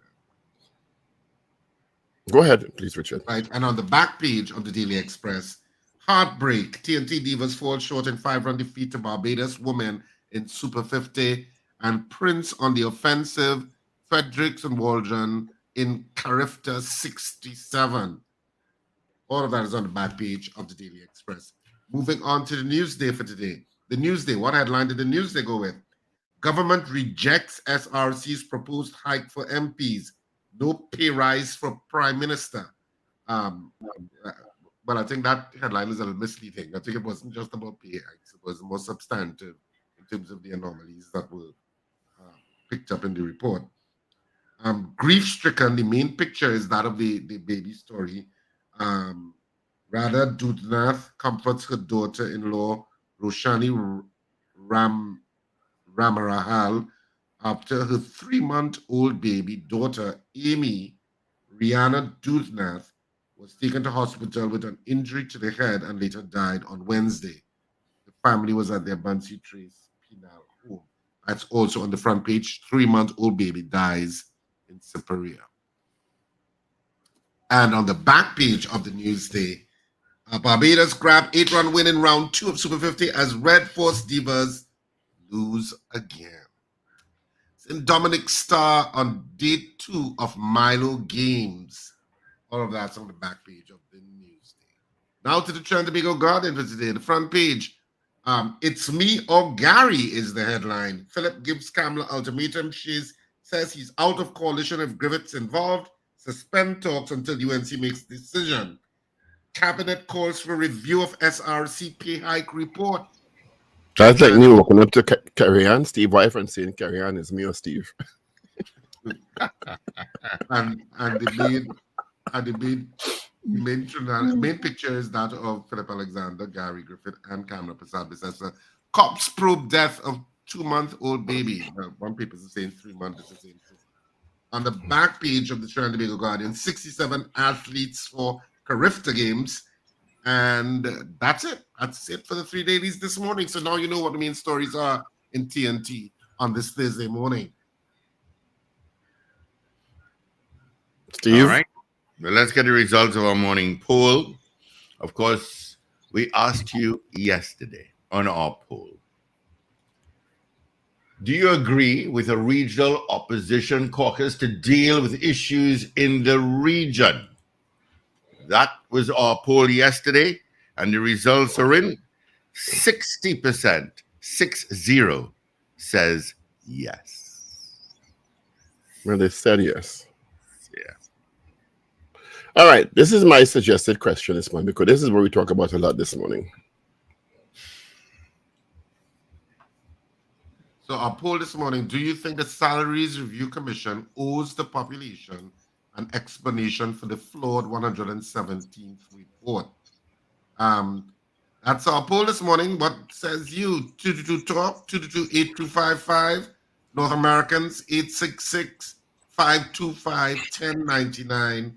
Go ahead, please, Richard. Right, and on the back page of the Daily Express, heartbreak. TNT Divas fall short in 5-run defeat to Barbados women in Super 50. And Prince on the offensive, Fredericks and Waldron in Carifta 67. All of that is on the back page of the Daily Express. Moving on to the Newsday for today. The Newsday, what headline did the Newsday go with? Government rejects SRC's proposed hike for MPs. No pay rise for Prime Minister. Well, I think that headline is a little misleading. I think it wasn't just about pay hikes. It was more substantive in terms of the anomalies that were picked up in the report. Grief-stricken, the main picture is that of the baby story. Radha Dudnath comforts her daughter-in-law, Roshani Ramarahal, after her 3-month-old baby daughter, Amy Rihanna Dudnath, was taken to hospital with an injury to the head and later died on Wednesday. The family was at their Bunsey Trace Penal home. That's also on the front page. 3-month-old baby dies in Siparia. And on the back page of the Newsday, Barbados grab 8-run win in round 2 of Super 50 as Red Force Divas lose again. And Dominic Starr on day 2 of Milo Games. All of that's on the back page of the Newsday. Now to the Trinidad and Tobago Guardian for today. The front page. It's me or Gary is the headline. Philip gives Kamala ultimatum. She says he's out of coalition if Griffith's involved. Suspend talks until UNC makes decision. Cabinet calls for review of SRC pay hike report. That's like me walking up to Carrie Ann, Steve wife, and saying Carrie Ann is me or Steve. and the main picture is that of Philip Alexander, Gary Griffith, and Cameron Prasad. Says cops probe death of 2-month-old baby. One paper is saying 3 months. This is saying 2. On the back page of the Trinidad and Tobago Guardian, 67 athletes for Carifta Games. And that's it. That's it for the 3 dailies this morning. So now you know what the main stories are in TNT on this Thursday morning. Steve? All right. Well, let's get the results of our morning poll. Of course, we asked you yesterday on our poll. Do you agree with a regional opposition caucus to deal with issues in the region? That was our poll yesterday, and the results are in. 60%, 60, says yes. Well, they said yes. Yeah. All right, this is my suggested question this morning, because this is what we talk about a lot this morning. So our poll this morning, do you think the Salaries Review Commission owes the population an explanation for the flawed 117th report? That's our poll this morning. What says you? 222-TALK, 222-8255. North Americans, 866-525-1099.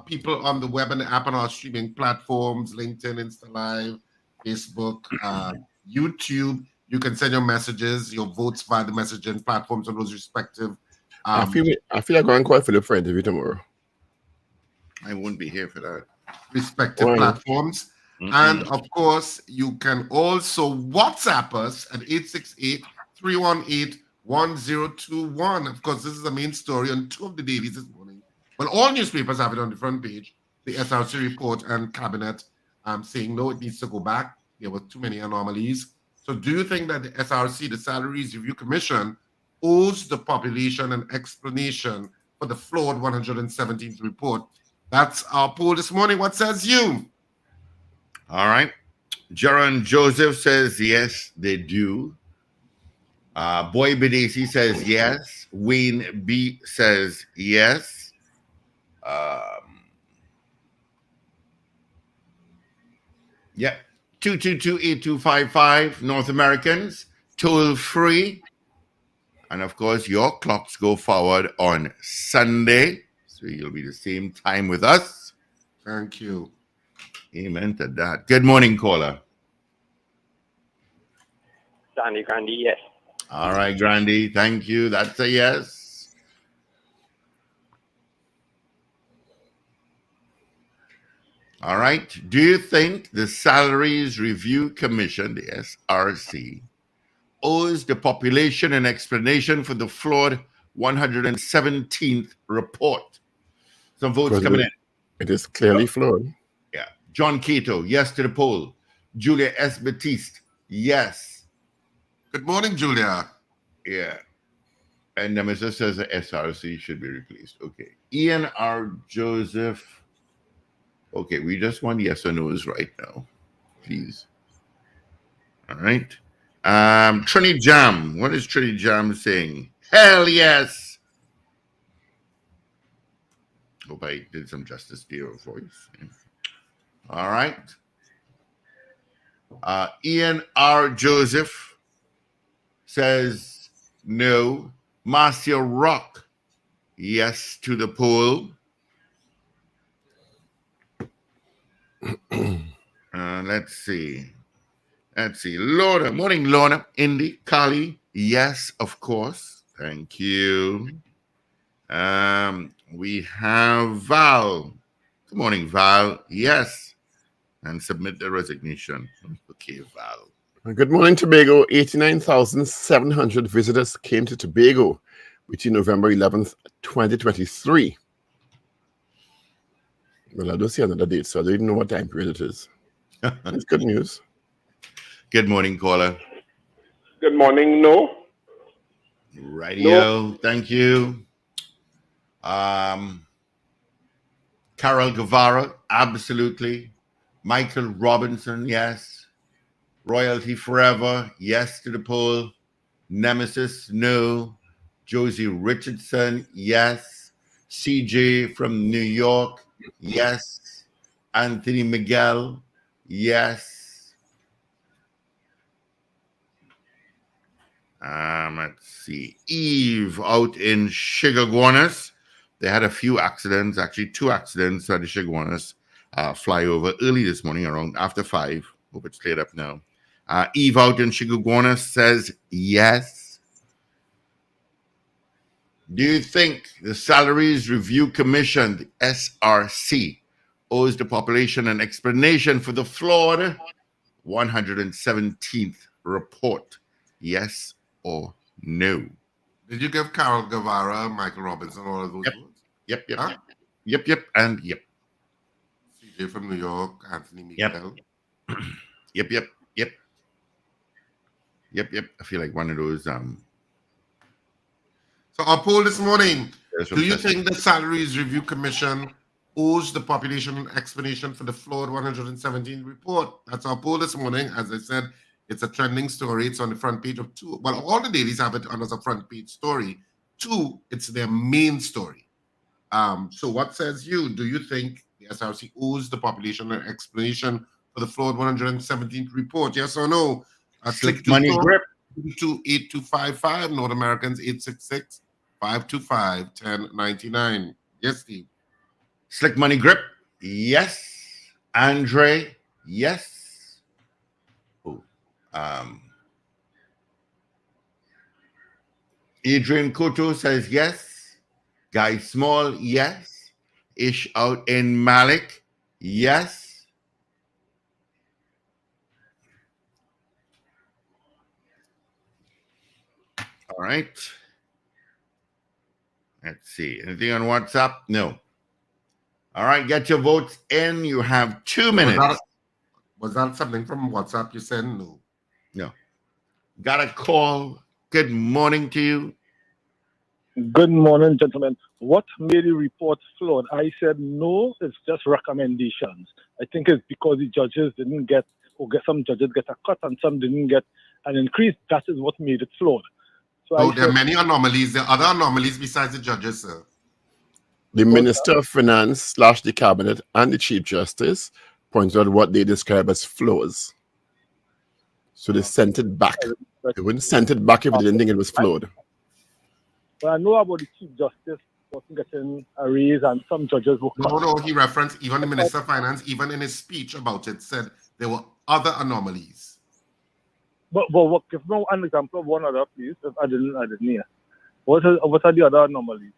People on the web and the app and our streaming platforms, LinkedIn, Insta Live, Facebook, YouTube. You can send your messages, your votes via the messaging platforms on those respective. I feel like going quite for the for interview tomorrow. I won't be here for that. Respective platforms. And of course, you can also WhatsApp us at 868-318-1021. Of course, this is the main story on 2 of the dailies this morning. Well, all newspapers have it on the front page. The SRC report and cabinet saying, no, it needs to go back. There were too many anomalies. So do you think that the SRC, the Salaries Review Commission, owes the population an explanation for the flawed 117th report? That's our poll this morning. What says you? All right. Jaron Joseph says yes, they do. Boy Bidesi says yes. Wayne B says yes. Yeah. 222-8255 North Americans, toll free. And of course, your clocks go forward on Sunday. So you'll be the same time with us. Thank you. Amen to that. Good morning, caller. Grandy, yes. All right, Grandy. Thank you. That's a yes. All right. Do you think the Salaries Review Commission, the SRC, owes the population an explanation for the flawed 117th report? Some votes coming in. It is clearly flawed. Yeah. John Cato, yes to the poll. Julia S. Batiste, yes. Good morning, Julia. Yeah. And Nemesis says the SRC should be replaced. Okay. Ian R. Joseph. Okay, we just want yes or no's right now. Please. All right. Trini Jam. What is Trini Jam saying? Hell yes. Hope I did some justice to your voice. Yeah. All right. Ian R. Joseph says no. Marcia Rock, yes to the poll. Let's see. Lorna, morning, Lorna. Indy, Kali, yes, of course. Thank you. We have Val. Good morning, Val. Yes. And submit the resignation. Okay, Val. Good morning, Tobago. 89,700 visitors came to Tobago between November 11th, 2023. Well, I don't see another date, so I don't even know what time period it is. It's good news. Good morning, caller. Good morning, no. Radio, no. Thank you. Carol Guevara, absolutely. Michael Robinson, yes. Royalty Forever, yes to the poll. Nemesis, no. Josie Richardson, yes. CJ from New York, yes. Anthony Miguel, yes. Let's see. Eve out in Chicagowanus. They had a few accidents, actually 2 accidents at the Chicagowanus flyover early this morning around after 5. Hope it's cleared up now. Eve out in Chicagowanus says yes. Do you think the Salaries Review Commission, the SRC, owes the population an explanation for the flawed 117th report? Yes or no? Did you give Carol Guevara, Michael Robinson, all of those votes? Yep. Huh? Yep, and yep. CJ from New York, Anthony Miguel. Yep. I feel like one of those So our poll this morning, there's do you some- think the Salaries Review Commission owes the population an explanation for the flawed 117 report? That's our poll this morning. As I said, it's a trending story. It's on the front page of 2. Well, all the dailies have it on as a front page story. 2, it's their main story. So what says you? Do you think the SRC owes the population an explanation for the flawed 117th report? Yes or no? Slick money grip. 828255, North Americans 866-525-1099. Yes, Steve. Slick money grip. Yes. Andre. Yes. Oh, Adrian Koto says yes. Guy Small, yes. Ish out in Malik, yes. All right. Let's see. Anything on WhatsApp? No. All right. Get your votes in. You have 2 minutes. Was that something from WhatsApp you said? No. Got a call. Good morning to you. Good morning, gentlemen. What made the report flawed? I said no, it's just recommendations. I think it's because the judges didn't get, some judges get a cut and some didn't get an increase. That is what made it flawed. So There are many anomalies. There are other anomalies besides the judges, sir. The Minister of Finance / the Cabinet and the Chief Justice pointed out what they describe as flaws. So they sent it back. They wouldn't send it back if they didn't think it was flawed. But I know about the Chief Justice wasn't getting a raise and some judges were cut. No, he referenced even the Minister of Finance, even in his speech about it, said there were other anomalies. But what, give me an example of one other, please. I didn't hear. What are the other anomalies?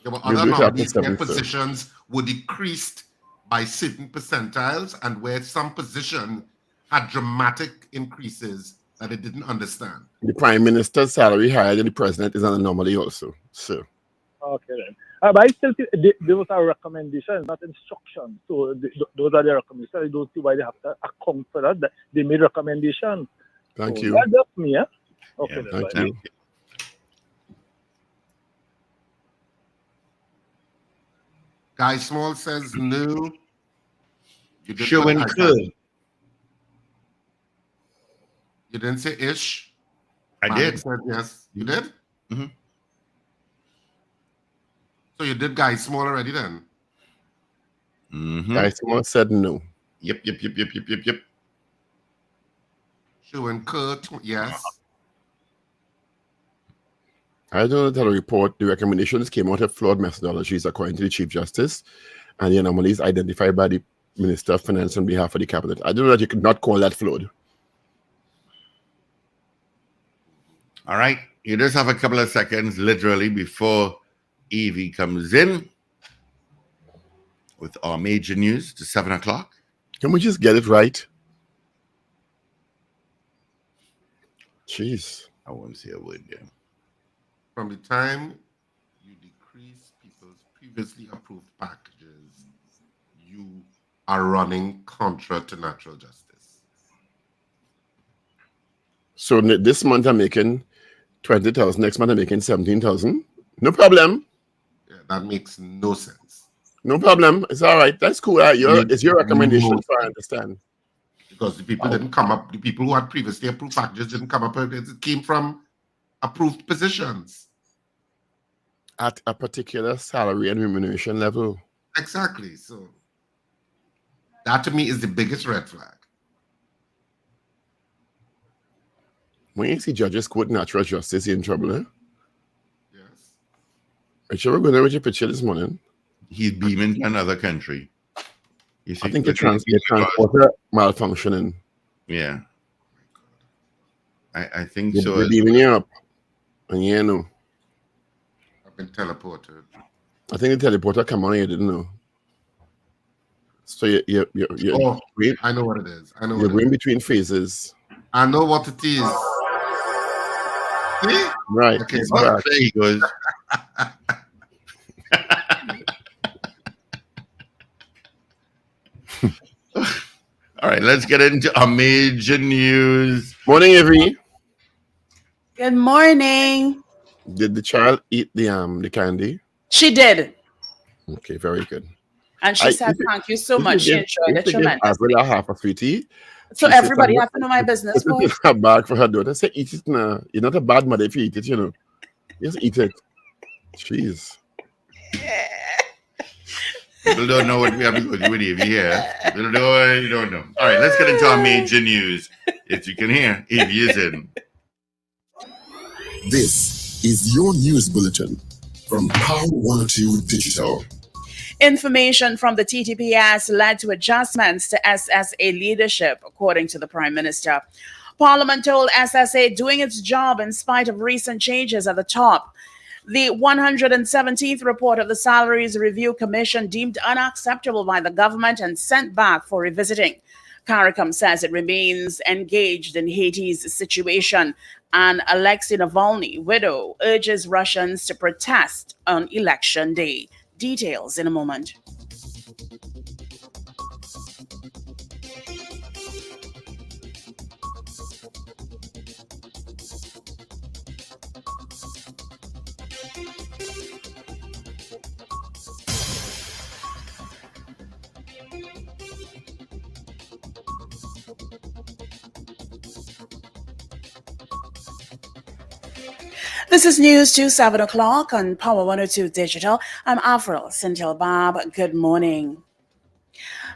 There were other anomalies where positions were decreased by certain percentiles and where some position had dramatic increases that it didn't understand. The Prime Minister's salary higher than the President is an anomaly also. So. Okay then. But I still think there was a recommendation, not instruction. So those are the recommendations. I don't see why they have to account for that. They made recommendations. Thank so you. That's just me, yeah? Okay, Yeah, then, thank bye. you. Guy Small says no. You did Show put and Guy could. Small. You didn't say ish. I Malik did. said yes. You did? Mhm. So you did Guy Small already then? Mhm. Guy Small said no. Yep. Shoe and Kurt, yes. I don't know that the report, the recommendations came out of flawed methodologies according to the Chief Justice and the anomalies identified by the Minister of Finance on behalf of the Cabinet. I don't know that you could not call that flawed. All right. You just have a couple of seconds, literally, before Evie comes in with our major news to 7 o'clock. Can we just get it right? Jeez. I won't say a word there. From the time you decrease people's previously approved packages, you are running contra to natural justice. So this month I'm making 20,000. Next month I'm making 17,000. No problem. Yeah, that makes no sense. No problem. It's all right. That's cool. It's your recommendation, so I understand. Because the people didn't come up, the people who had previously approved packages didn't come up, it came from approved positions. at a particular salary and remuneration level. Exactly. So that to me is the biggest red flag. When you see judges quote natural justice, you're in trouble, eh? Yes. Richard, we're going to reach a picture this morning. He's beaming to another country. You see, I think the transporter malfunctioning. Yeah. I think They're so. beaming you up. And you know. I've been teleported. I think the teleporter come on, you didn't know. So you're I know what it is. I know you're what going it is. between phases. I know what it is. See? Right. Okay. It's Oh, back. there he goes. All right, let's get into our major news. Morning, Evie. Good morning. Did the child eat the candy? She did. Okay, very good. And she said, thank you so much. She enjoyed it tremendously. Avril a half a sweetie. So everybody has to know my business, boy. A bag for her daughter. Say, eat it now. You're not a bad mother if you eat it, you know. Just eat it. Jeez. People don't know what we have to go with Evie here. People don't know. All right, let's get into our major news. As you can hear, Evie is in. This is your news bulletin from Power 102 Digital. Information from the TTPS led to adjustments to SSA leadership, according to the Prime Minister. Parliament told SSA doing its job in spite of recent changes at the top. The 117th report of the Salaries Review Commission deemed unacceptable by the government and sent back for revisiting. CARICOM says it remains engaged in Haiti's situation, and Alexei Navalny, widow, urges Russians to protest on Election Day. Details in a moment. This is news to 7 o'clock on Power 102 Digital. I'm Avril Sintil-Bab. Good morning.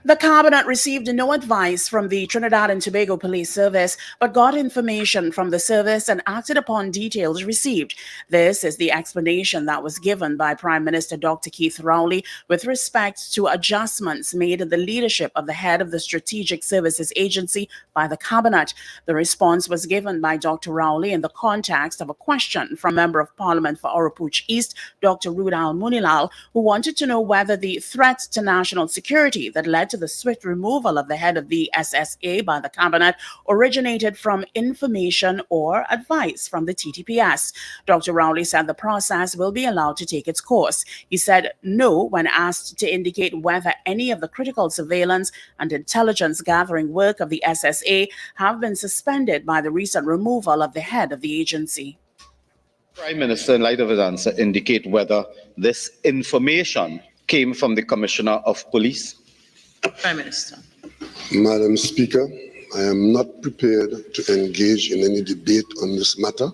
The Cabinet received no advice from the Trinidad and Tobago Police Service, but got information from the service and acted upon details received. This is the explanation that was given by Prime Minister Dr. Keith Rowley with respect to adjustments made in the leadership of the head of the Strategic Services Agency by the Cabinet. The response was given by Dr. Rowley in the context of a question from Member of Parliament for Oropouche East, Dr. Rudal Munilal, who wanted to know whether the threat to national security that led to the swift removal of the head of the SSA by the Cabinet originated from information or advice from the TTPS. Dr. Rowley said the process will be allowed to take its course. He said no when asked to indicate whether any of the critical surveillance and intelligence gathering work of the SSA have been suspended by the recent removal of the head of the agency. Prime Minister, in light of his answer, indicate whether this information came from the Commissioner of Police? Prime Minister. Madam Speaker, I am not prepared to engage in any debate on this matter.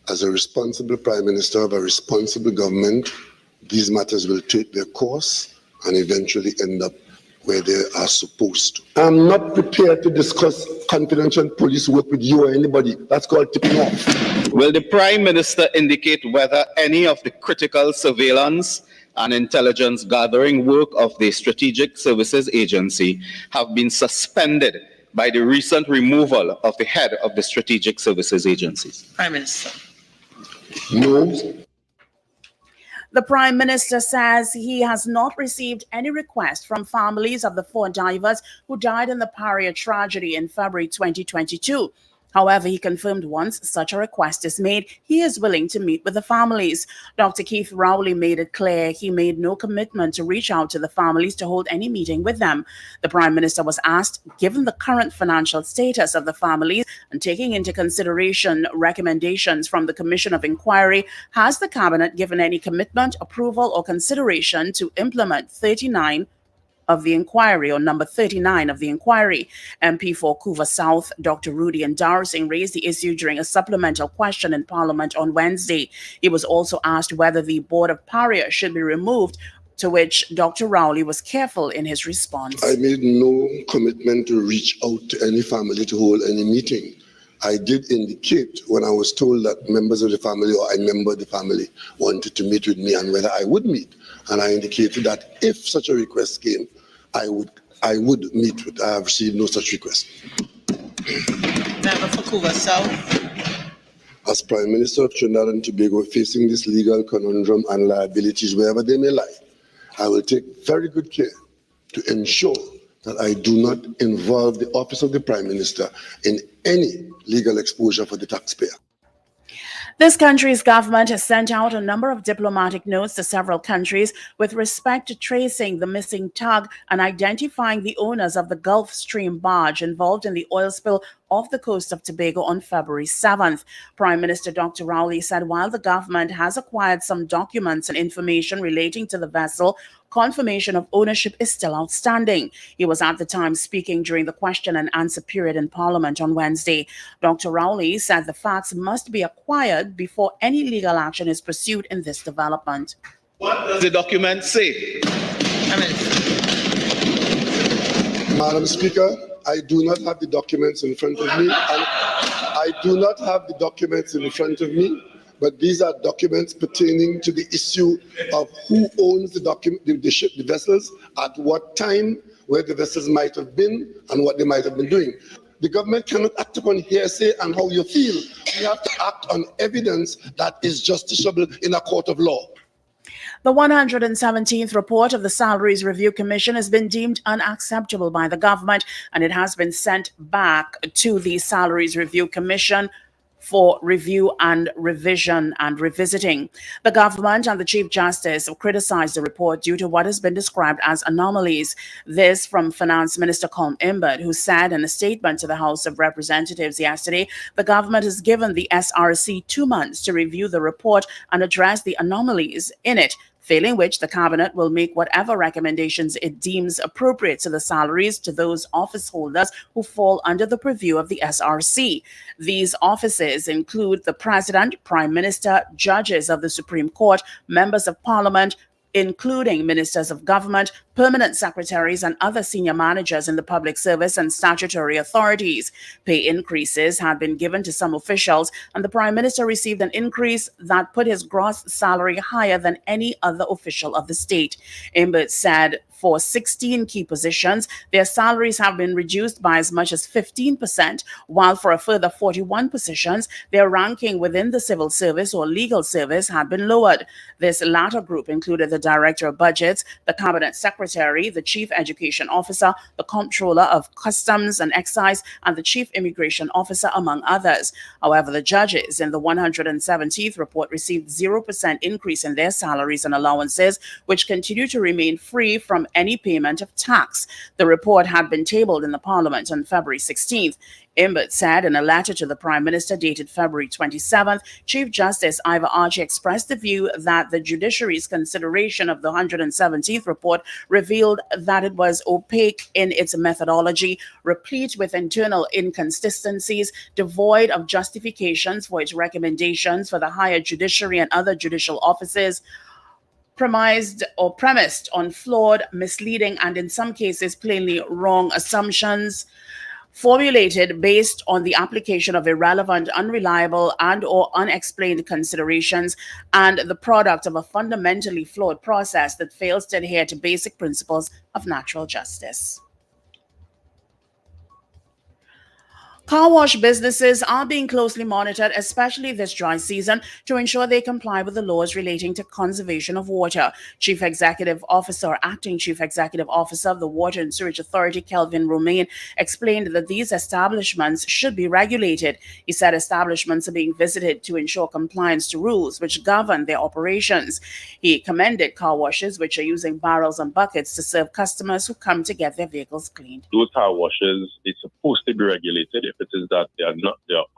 As a responsible Prime Minister of a responsible government, these matters will take their course and eventually end up where they are supposed to. I'm not prepared to discuss confidential police work with you or anybody. That's called tipping off. Will the Prime Minister indicate whether any of the critical surveillance and intelligence gathering work of the Strategic Services Agency have been suspended by the recent removal of the head of the Strategic Services Agency? Prime Minister. No. The Prime Minister says he has not received any request from families of the 4 divers who died in the Paria tragedy in February 2022. However, he confirmed once such a request is made, he is willing to meet with the families. Dr. Keith Rowley made it clear he made no commitment to reach out to the families to hold any meeting with them. The Prime Minister was asked, given the current financial status of the families and taking into consideration recommendations from the Commission of Inquiry, has the Cabinet given any commitment, approval, or consideration to implement 39 of the inquiry, or number 39 of the inquiry. MP for Couva South, Dr. Ragoobarsingh, raised the issue during a supplemental question in Parliament on Wednesday. He was also asked whether the Board of Paria should be removed, to which Dr. Rowley was careful in his response. I made no commitment to reach out to any family to hold any meeting. I did indicate when I was told that members of the family or a member of the family wanted to meet with me and whether I would meet. And I indicated that if such a request came, I would meet with. I have received no such request. Member for Couva South. As Prime Minister of Trinidad and Tobago, facing this legal conundrum and liabilities wherever they may lie, I will take very good care to ensure that I do not involve the office of the Prime Minister in any legal exposure for the taxpayer. This country's government has sent out a number of diplomatic notes to several countries with respect to tracing the missing tug and identifying the owners of the Gulf Stream barge involved in the oil spill off the coast of Tobago on February 7th. Prime Minister Dr. Rowley said while the government has acquired some documents and information relating to the vessel, confirmation of ownership is still outstanding. He was at the time speaking during the question and answer period in Parliament on Wednesday. Dr. Rowley said the facts must be acquired before any legal action is pursued in this development. What does the document say? Madam Speaker, I do not have the documents in front of me. But these are documents pertaining to the issue of who owns the vessels, at what time, where the vessels might have been, and what they might have been doing. The government cannot act upon hearsay and how you feel. We have to act on evidence that is justiciable in a court of law. The 117th report of the Salaries Review Commission has been deemed unacceptable by the government, and it has been sent back to the Salaries Review Commission for review and revision and revisiting. The government and the Chief Justice have criticized the report due to what has been described as anomalies. This from Finance Minister Colm Imbert, who said in a statement to the House of Representatives yesterday, the government has given the SRC 2 months to review the report and address the anomalies in it, failing which the Cabinet will make whatever recommendations it deems appropriate to the salaries to those office holders who fall under the purview of the SRC. These offices include the President, Prime Minister, judges of the Supreme Court, members of Parliament, including ministers of government, permanent secretaries, and other senior managers in the public service and statutory authorities. Pay increases had been given to some officials, and the Prime Minister received an increase that put his gross salary higher than any other official of the state. Imbert said for 16 key positions, their salaries have been reduced by as much as 15%, while for a further 41 positions, their ranking within the civil service or legal service had been lowered. This latter group included the Director of Budgets, the Cabinet Secretary, the Chief Education Officer, the Comptroller of Customs and Excise, and the Chief Immigration Officer, among others. However, the judges in the 117th report received 0% increase in their salaries and allowances, which continue to remain free from any payment of tax. The report had been tabled in the Parliament on February 16th. Imbert said in a letter to the Prime Minister dated February 27th, Chief Justice Ivor Archie expressed the view that the judiciary's consideration of the 117th report revealed that it was opaque in its methodology, replete with internal inconsistencies, devoid of justifications for its recommendations for the higher judiciary and other judicial offices, premised on flawed, misleading, and in some cases plainly wrong assumptions, formulated based on the application of irrelevant, unreliable, and or unexplained considerations, and the product of a fundamentally flawed process that fails to adhere to basic principles of natural justice. Car wash businesses are being closely monitored, especially this dry season, to ensure they comply with the laws relating to conservation of water. Chief Executive Officer, Acting Chief Executive Officer of the Water and Sewerage Authority, Kelvin Romain, explained that these establishments should be regulated. He said establishments are being visited to ensure compliance to rules which govern their operations. He commended car washes which are using barrels and buckets to serve customers who come to get their vehicles cleaned. Those car washes, it's supposed to be regulated. If it is that they are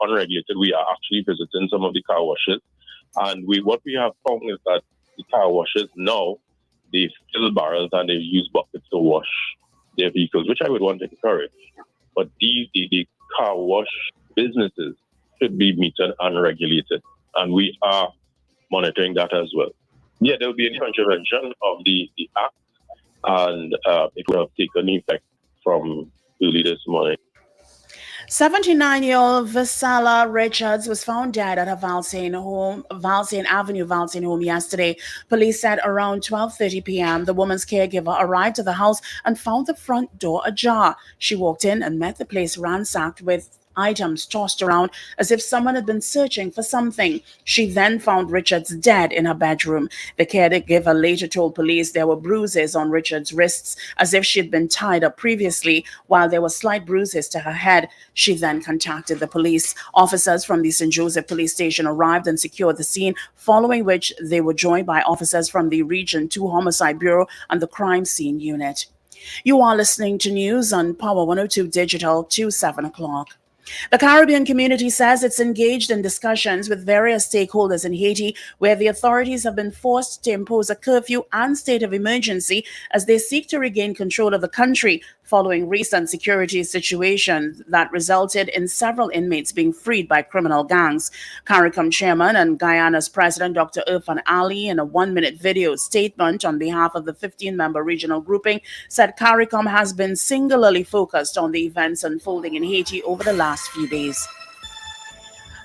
unregulated, we are actually visiting some of the car washes, and what we have found is that the car washes now, they fill barrels and they use buckets to wash their vehicles, which I would want to encourage. But the car wash businesses should be metered and regulated, and we are monitoring that as well. Yeah, there will be a contravention of the act, and it will have taken effect from early this morning. 79-year-old Vasala Richards was found dead at her Valsane home yesterday. Police said around 12:30 p.m. the woman's caregiver arrived at the house and found the front door ajar. She walked in and met the place ransacked with items tossed around as if someone had been searching for something. She then found Richards dead in her bedroom. The caregiver later told police there were bruises on Richards' wrists as if she had been tied up previously, while there were slight bruises to her head. She then contacted the police. Officers from the St. Joseph Police Station arrived and secured the scene, following which they were joined by officers from the Region 2 Homicide Bureau and the Crime Scene Unit. You are listening to news on Power 102 Digital to 7 o'clock. The Caribbean community says it's engaged in discussions with various stakeholders in Haiti, where the authorities have been forced to impose a curfew and state of emergency as they seek to regain control of the country following recent security situations that resulted in several inmates being freed by criminal gangs. CARICOM chairman and Guyana's president, Dr. Irfan Ali, in a 1-minute video statement on behalf of the 15-member regional grouping, said CARICOM has been singularly focused on the events unfolding in Haiti over the last few days.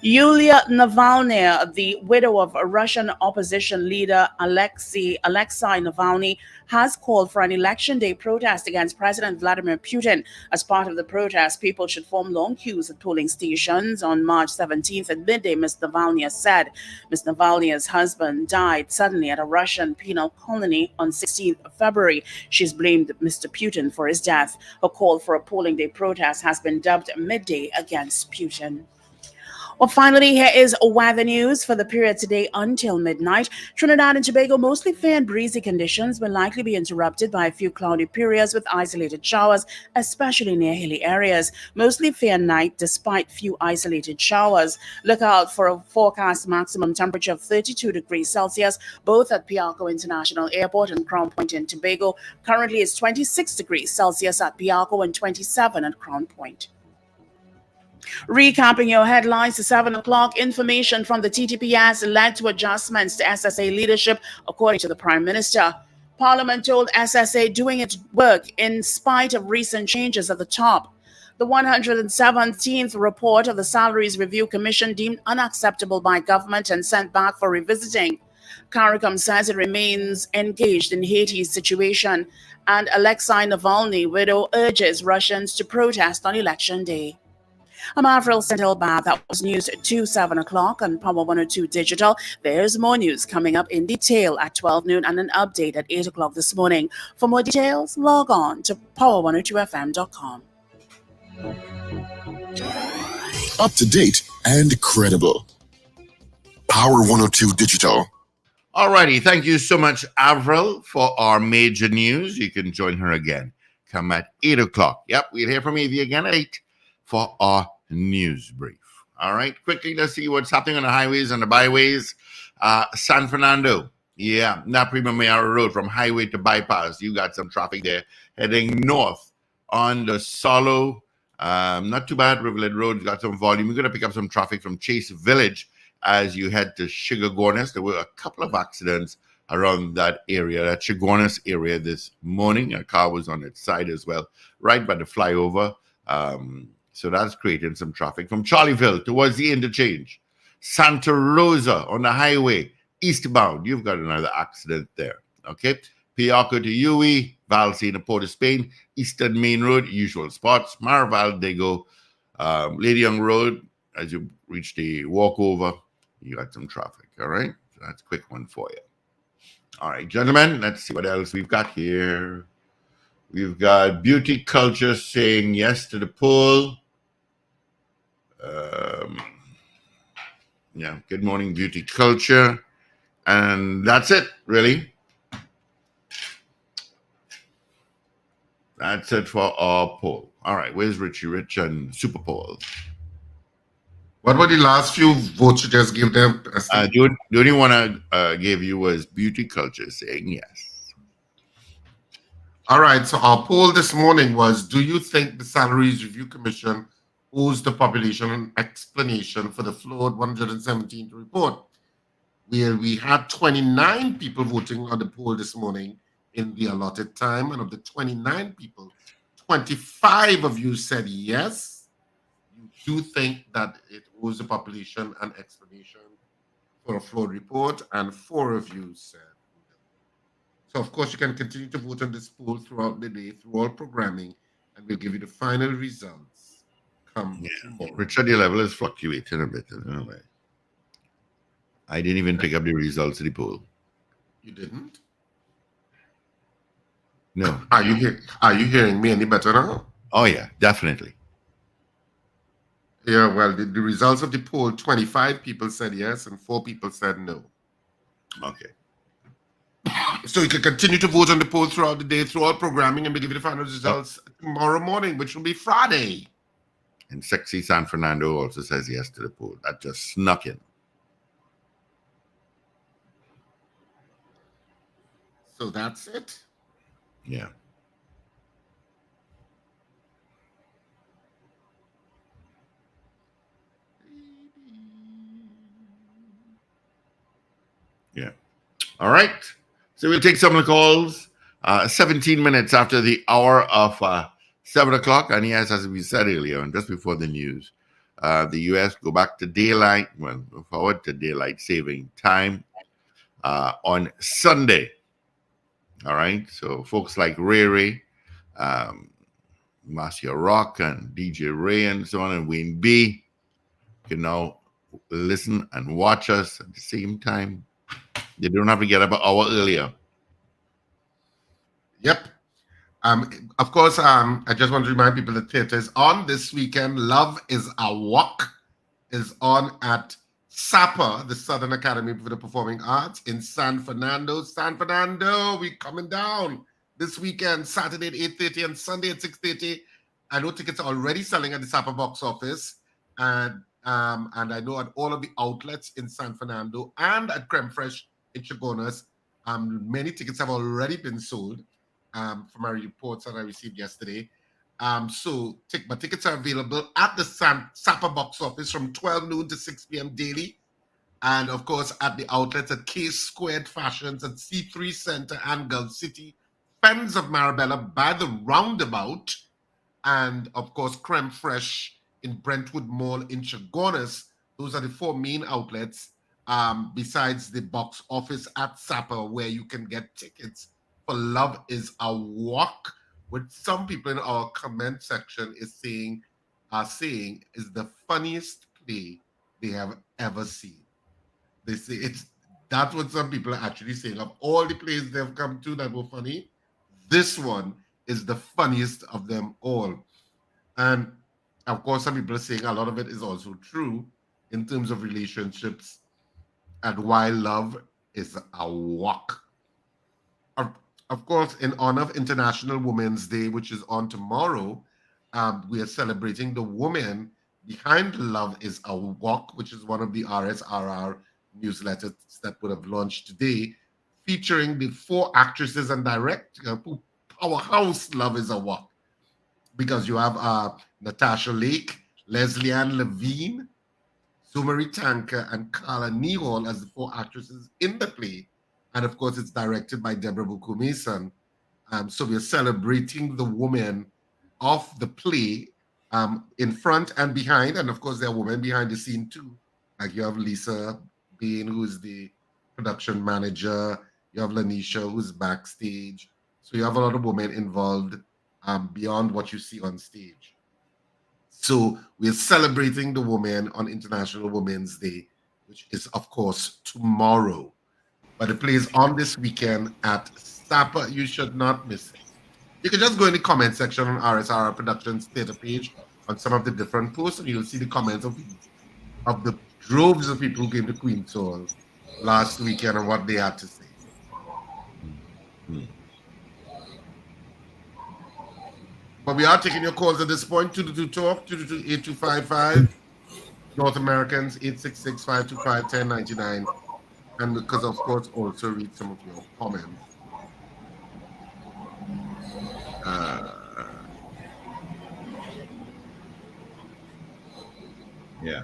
Yulia Navalny, the widow of Russian opposition leader Alexei Navalny, has called for an election day protest against President Vladimir Putin. As part of the protest, people should form long queues at polling stations on March 17th at midday, Ms. Navalny said. Ms. Navalny's husband died suddenly at a Russian penal colony on 16th February. She's blamed Mr. Putin for his death. Her call for a polling day protest has been dubbed Midday Against Putin. Well, finally, here is weather news for the period today until midnight. Trinidad and Tobago, mostly fair and breezy conditions will likely be interrupted by a few cloudy periods with isolated showers, especially near hilly areas. Mostly fair night despite few isolated showers. Look out for a forecast maximum temperature of 32 degrees Celsius, both at Piarco International Airport and Crown Point in Tobago. Currently, it's 26 degrees Celsius at Piarco and 27 at Crown Point. Recapping your headlines to 7 o'clock, information from the TTPS led to adjustments to SSA leadership, according to the Prime Minister. Parliament told SSA doing its work in spite of recent changes at the top. The 117th report of the Salaries Review Commission deemed unacceptable by government and sent back for revisiting. CARICOM says it remains engaged in Haiti's situation, and Alexei Navalny, widow, urges Russians to protest on Election Day. I'm Avril Sendelbab. That was news to 7 o'clock on Power 102 Digital. There's more news coming up in detail at 12 noon and an update at 8 o'clock this morning. For more details, log on to power102fm.com. Up to date and credible. Power 102 Digital. Alrighty, thank you so much, Avril, for our major news. You can join her again. Come at 8 o'clock. Yep, we'll hear from Evie again at 8 for our news brief. All right, quickly, let's see what's happening on the highways and the byways. San Fernando, Na Prima Mayara Road from highway to bypass. You got some traffic there heading north on the Solo. Not too bad. Rivulet Road got some volume. You're going to pick up some traffic from Chase Village as you head to Sugargournes. There were a couple of accidents around that area, that Sugargournes area this morning. A car was on its side as well, right by the flyover. So that's creating some traffic from Charlieville towards the interchange. Santa Rosa on the highway, eastbound. You've got another accident there. Okay. Piarco to Yui, Valsina, Port of Spain, Eastern Main Road, usual spots. Marval, Dago, Lady Young Road. As you reach the walkover, you got some traffic. All right. So that's a quick one for you. All right, gentlemen, let's see what else we've got here. We've got Beauty Culture saying yes to the poll. Good morning, Beauty Culture. And that's it, really. That's it for our poll. All right, where's Richie Rich and Super Poll? What were the last few votes you just gave them? The only one I gave you was Beauty Culture saying yes. All right, so our poll this morning was, do you think the Salaries Review Commission owes the population an explanation for the flawed 117th report? We had 29 people voting on the poll this morning in the allotted time, and of the 29 people, 25 of you said yes. You do think that it owes the population an explanation for a flawed report, and 4 of you said no. So, of course, you can continue to vote on this poll throughout the day, through all programming, and we'll give you the final results come tomorrow. Richard, your level is fluctuating a bit. Anyway. I didn't even pick up the results of the poll. You didn't? No. Are you hearing me any better now? Oh, yeah, definitely. Yeah, well, the results of the poll, 25 people said yes and 4 people said no. Okay. So you can continue to vote on the poll throughout the day, through all programming, and we'll give you the final results tomorrow morning, which will be Friday. And Sexy San Fernando also says yes to the poll. That just snuck in. So that's it. Yeah. Yeah. All right. So we'll take some of the calls. 17 minutes after the hour of 7 o'clock. And yes, as we said earlier, and just before the news, the U.S. go back to daylight, well, go forward to daylight saving time on Sunday. All right. So folks like Ray, Marcia Rock, and DJ Ray, and so on, and Wayne B can now listen and watch us at the same time. You don't have to get up an hour earlier. Yep. Of course, I just want to remind people that theater is on this weekend. Love is a Walk is on at SAPA, the Southern Academy for the Performing Arts in San Fernando. San Fernando, we coming down this weekend, Saturday at 8:30 and Sunday at 6:30. I know tickets are already selling at the SAPA box office, and I know at all of the outlets in San Fernando and at Creme Fraiche in Chagonas, many tickets have already been sold. From my reports that I received yesterday. But tickets are available at the SAPA box office from 12 noon to 6 p.m. daily. And of course, at the outlets at K Squared Fashions at C3 Center and Gulf City, Friends of Marabella by the Roundabout, and of course, Creme Fraiche in Brentwood Mall in Chagonas. Those are the 4 main outlets, besides the box office at SAPA, where you can get tickets for Love is a Walk, which some people in our comment section are saying is the funniest play they have ever seen. They say that's what some people are actually saying. Of all the plays they've come to that were funny, this one is the funniest of them all. And of course, some people are saying a lot of it is also true in terms of relationships and why love is a walk. Of course, in honor of International Women's Day, which is on tomorrow, we are celebrating the woman behind Love is a Walk, which is one of the RSRR newsletters that would have launched today, featuring the 4 actresses and directors who powerhouse Love is a Walk. Because you have Natasha Lake, Leslie Ann Levine, Sumari Tanka, and Carla Newall as the 4 actresses in the play. And of course, it's directed by Deborah Buku-Mason. So we're celebrating the woman of the play in front and behind. And of course, there are women behind the scene too. Like you have Lisa Bain, who's the production manager. You have Lanisha, who's backstage. So you have a lot of women involved beyond what you see on stage. So we're celebrating the woman on International Women's Day, which is, of course, tomorrow. But the play is on this weekend at SAPA. You should not miss it. You can just go in the comment section on RSR Productions theater page on some of the different posts, and you'll see the comments of the droves of people who came to Queen's Hall last weekend and what they had to say. But we are taking your calls at this point. 222-TALK, 222-8255. North Americans, 866-525-1099. And because, of course, also read some of your comments. Yeah.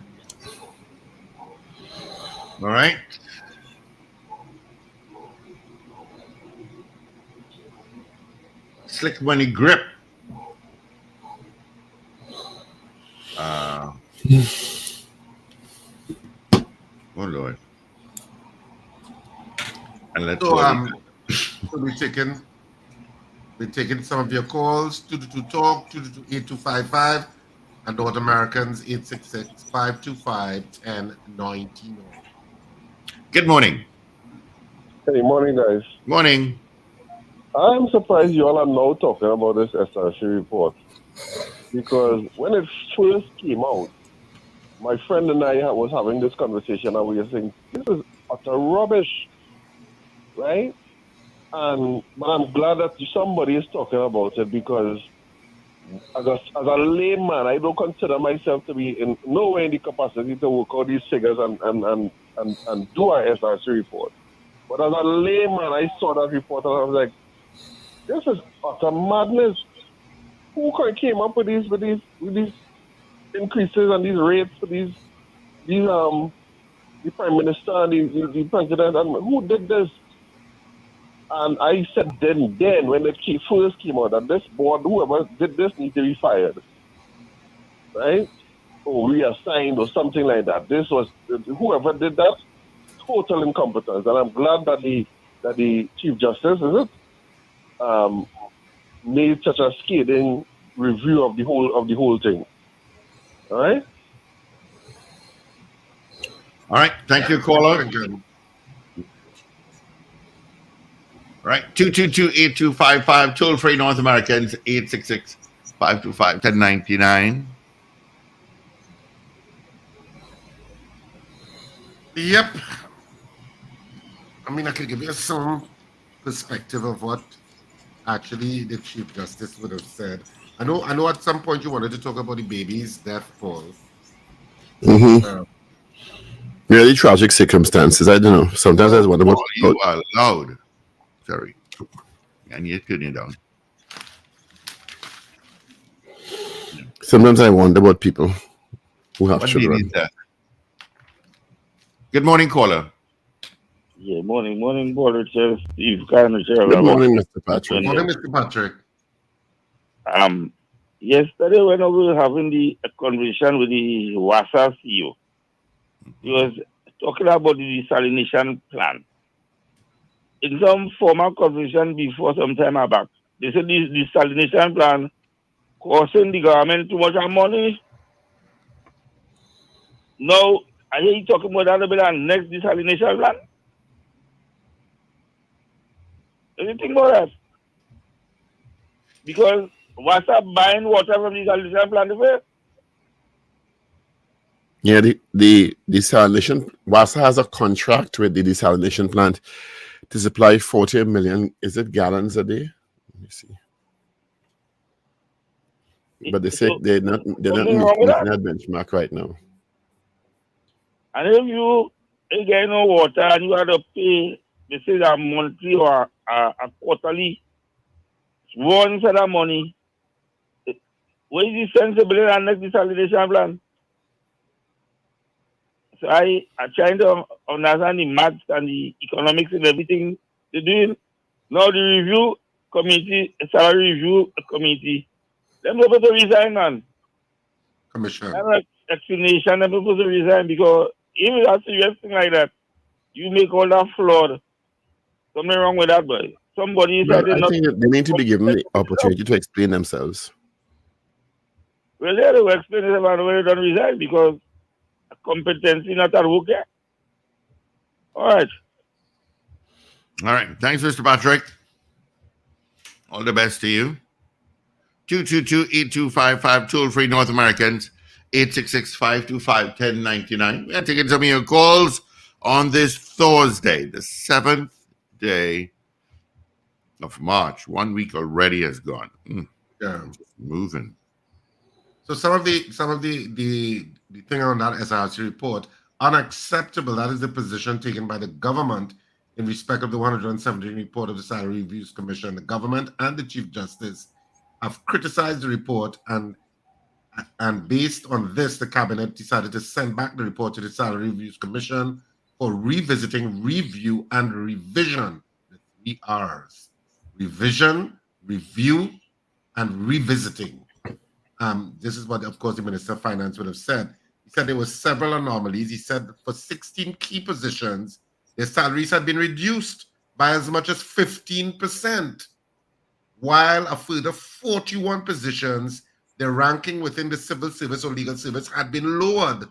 All right. Slick money grip. Oh Lord. And let's So go. so we're taking some of your calls, 222 talk, 222-8255, and North Americans 866-525-1099. Good morning. Hey, morning, guys. Morning. I'm surprised you all are now talking about this SRC report because when it first came out, my friend and I was having this conversation and we were saying, this is utter rubbish, right? But I'm glad that somebody is talking about it because as a layman, I don't consider myself to be in nowhere in the capacity to work out these figures and do our SRC report. But as a layman, I saw that report and I was like, this is utter madness. Who came up with these increases and these rates for the prime minister and the president, and who did this? And I said then when it first came out that this board, whoever did this, needs to be fired, right? Or reassigned or something like that. This was whoever did that, total incompetence. And I'm glad that the Chief Justice made such a scathing review of the whole thing. All right. All right. Thank you, caller. Right. 222-8255. Toll free North Americans 866-525-1099. Yep. I mean, I could give you some perspective of what actually the Chief Justice would have said. I know at some point you wanted to talk about the baby's death, Paul. Really tragic circumstances. I don't know. Sometimes I wonder what you are loud. Sorry. And you turn it down. Sometimes I wonder about people who have children. Good morning, caller. Yeah, morning, Board Chair Steve. Good morning, Mr. Patrick. Morning, Mr. Patrick. Yesterday when we were having the conversation with the WASA CEO, he was talking about the desalination plan. In some former conversation before some time back, they said this desalination plan costing the government too much money. Now, I hear you talking about that about the next desalination plan. What do you think about that? Because WASA buying water from the desalination plant, Yeah, the desalination, WASA has a contract with the desalination plant to supply 40 million, is it gallons a day? Let me see. But they say they're not meeting that benchmark right now. And if you get no water and you have to pay, they say that monthly or a quarterly, one set of money, where is the sensible in the next desalination plan? So I trying to understand the maths and the economics and everything they're doing. Now the review committee, salary review committee, they're supposed to resign, man. Commissioner. And explanation, they're supposed to resign because if it's a serious thing like that, you make all that flawed. Something wrong with that, boy. Somebody said I think they need to be given the opportunity to explain themselves. Well, they will explain it about when they don't resign because competency not at work yet. All right. All right. Thanks, Mr. Patrick. All the best to you. 222-8255, toll-free North Americans, 866-525-1099. We are taking some of your calls on this Thursday, the 7th day of March. 1 week already has gone. Yeah. Just moving. So some of the thing on that SRC report, unacceptable. That is the position taken by the government in respect of the 117 report of the Salary Reviews Commission. The government and the Chief Justice have criticized the report and And based on this, the cabinet decided to send back the report to the Salary Reviews Commission for revisiting, review, and revision. The 3 R's: revision, review, and revisiting. This is what, of course, the Minister of Finance would have said. He said there were several anomalies. He said for 16 key positions, their salaries had been reduced by as much as 15%, while a further 41 positions, their ranking within the civil service or legal service had been lowered.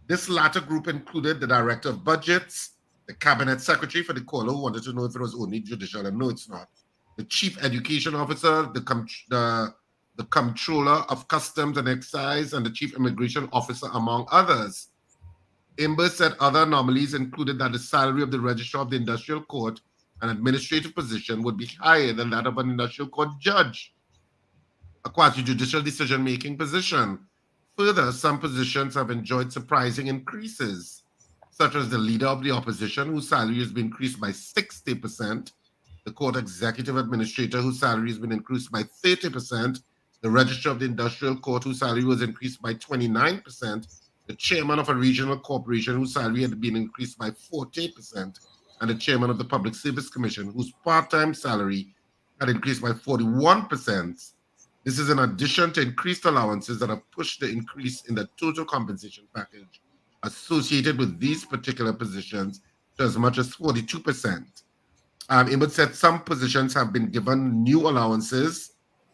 This latter group included the Director of Budgets, the Cabinet Secretary, for the caller who wanted to know if it was only judicial, and no, it's not, the Chief Education Officer, the Comptroller of Customs and Excise, and the Chief Immigration Officer, among others. Imber said other anomalies included that the salary of the Registrar of the Industrial Court, an administrative position, would be higher than that of an industrial court judge, a quasi-judicial decision-making position. Further, some positions have enjoyed surprising increases, such as the Leader of the Opposition, whose salary has been increased by 60%, the Court Executive Administrator, whose salary has been increased by 30%, the Registrar of the Industrial Court, whose salary was increased by 29%, the Chairman of a regional corporation, whose salary had been increased by 40%, and the Chairman of the Public Service Commission, whose part-time salary had increased by 41%. This is in addition to increased allowances that have pushed the increase in the total compensation package associated with these particular positions to as much as 42%. It said some positions have been given new allowances,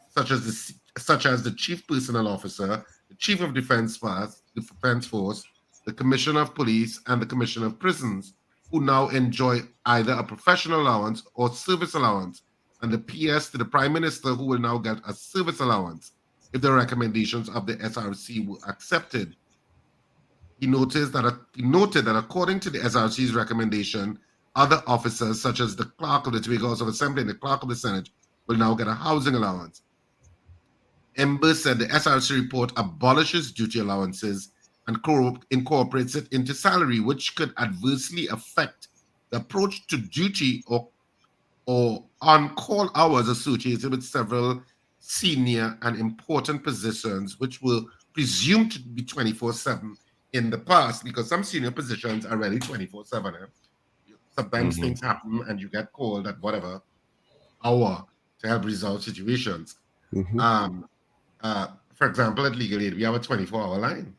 such as the Chief Personnel Officer, the Chief of Defense Force, the Commissioner of Police, and the Commissioner of Prisons, who now enjoy either a professional allowance or service allowance, and the PS to the Prime Minister, who will now get a service allowance if the recommendations of the SRC were accepted. He noted that according to the SRC's recommendation, other officers, such as the Clerk of the Tobago House of Assembly and the Clerk of the Senate, will now get a housing allowance. Ember said the SRC report abolishes duty allowances and incorporates it into salary, which could adversely affect the approach to duty or on-call hours associated with several senior and important positions, which were presumed to be 24/7 in the past, because some senior positions are really 24/7. Sometimes things happen and you get called at whatever hour to help resolve situations. For example, at Legal Aid, we have a 24-hour line.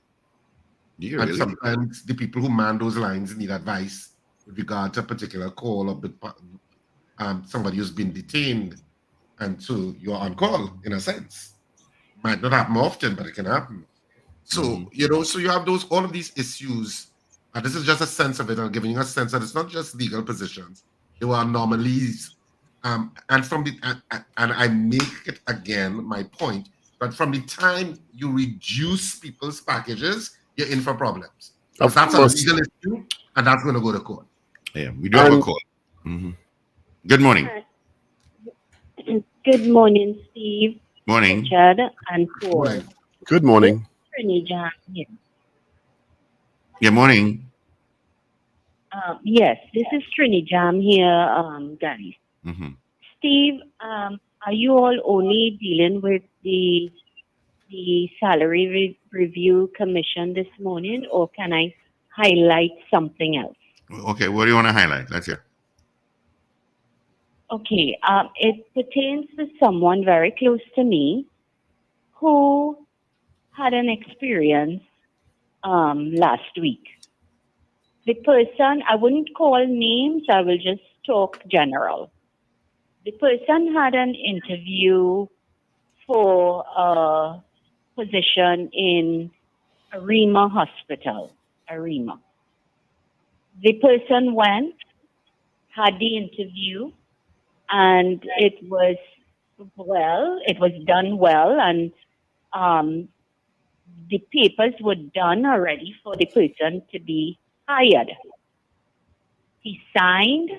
And sometimes the people who man those lines need advice with regard to a particular call or somebody who's been detained, and so you're on call in a sense. Might not happen often, but it can happen. So so you have all of these issues. And this is just a sense of it. I'm giving you a sense that it's not just legal positions. There were anomalies. And I make it again my point, but from the time you reduce people's packages, you're in for problems. That's a legal issue, and that's going to go to court. Yeah, we do have a call. Good morning. Good morning, Steve. Morning. Richard and Paul. Good morning. Trinidad here. Good morning. Yes, this is Trinidad here, guys. Steve, are you all only dealing with the Salary Review Commission this morning, or can I highlight something else? Okay, what do you want to highlight? Let's hear. Okay, it pertains to someone very close to me who had an experience last week. The person, I wouldn't call names, I will just talk general. The person had an interview for a position in Arima Hospital, Arima. The person went, had the interview, and it was done well, and the papers were done already for the person to be hired. He signed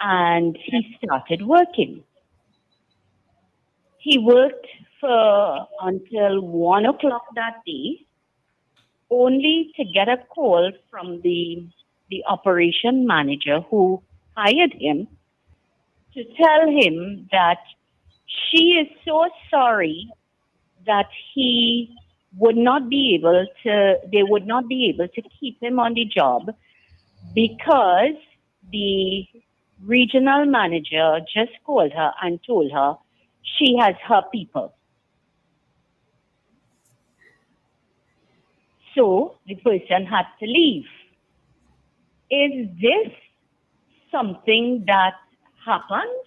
and he started working. He worked until 1 o'clock that day, only to get a call from the operation manager who hired him to tell him that she is so sorry that he would not be able to keep him on the job because the regional manager just called her and told her she has her people. So the person had to leave. Is this something that happens?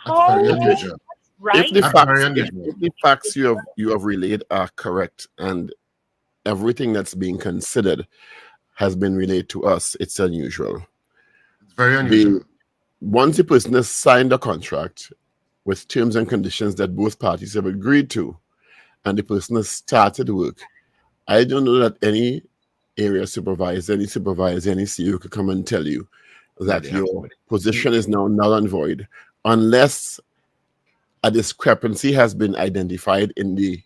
That's very unusual. Right? If the facts you have relayed are correct and everything that's being considered has been relayed to us, it's unusual. It's very unusual. Once the person has signed a contract with terms and conditions that both parties have agreed to, and the person has started work, I don't know that any area supervisor, any CEO could come and tell you that your position is now null and void unless a discrepancy has been identified in the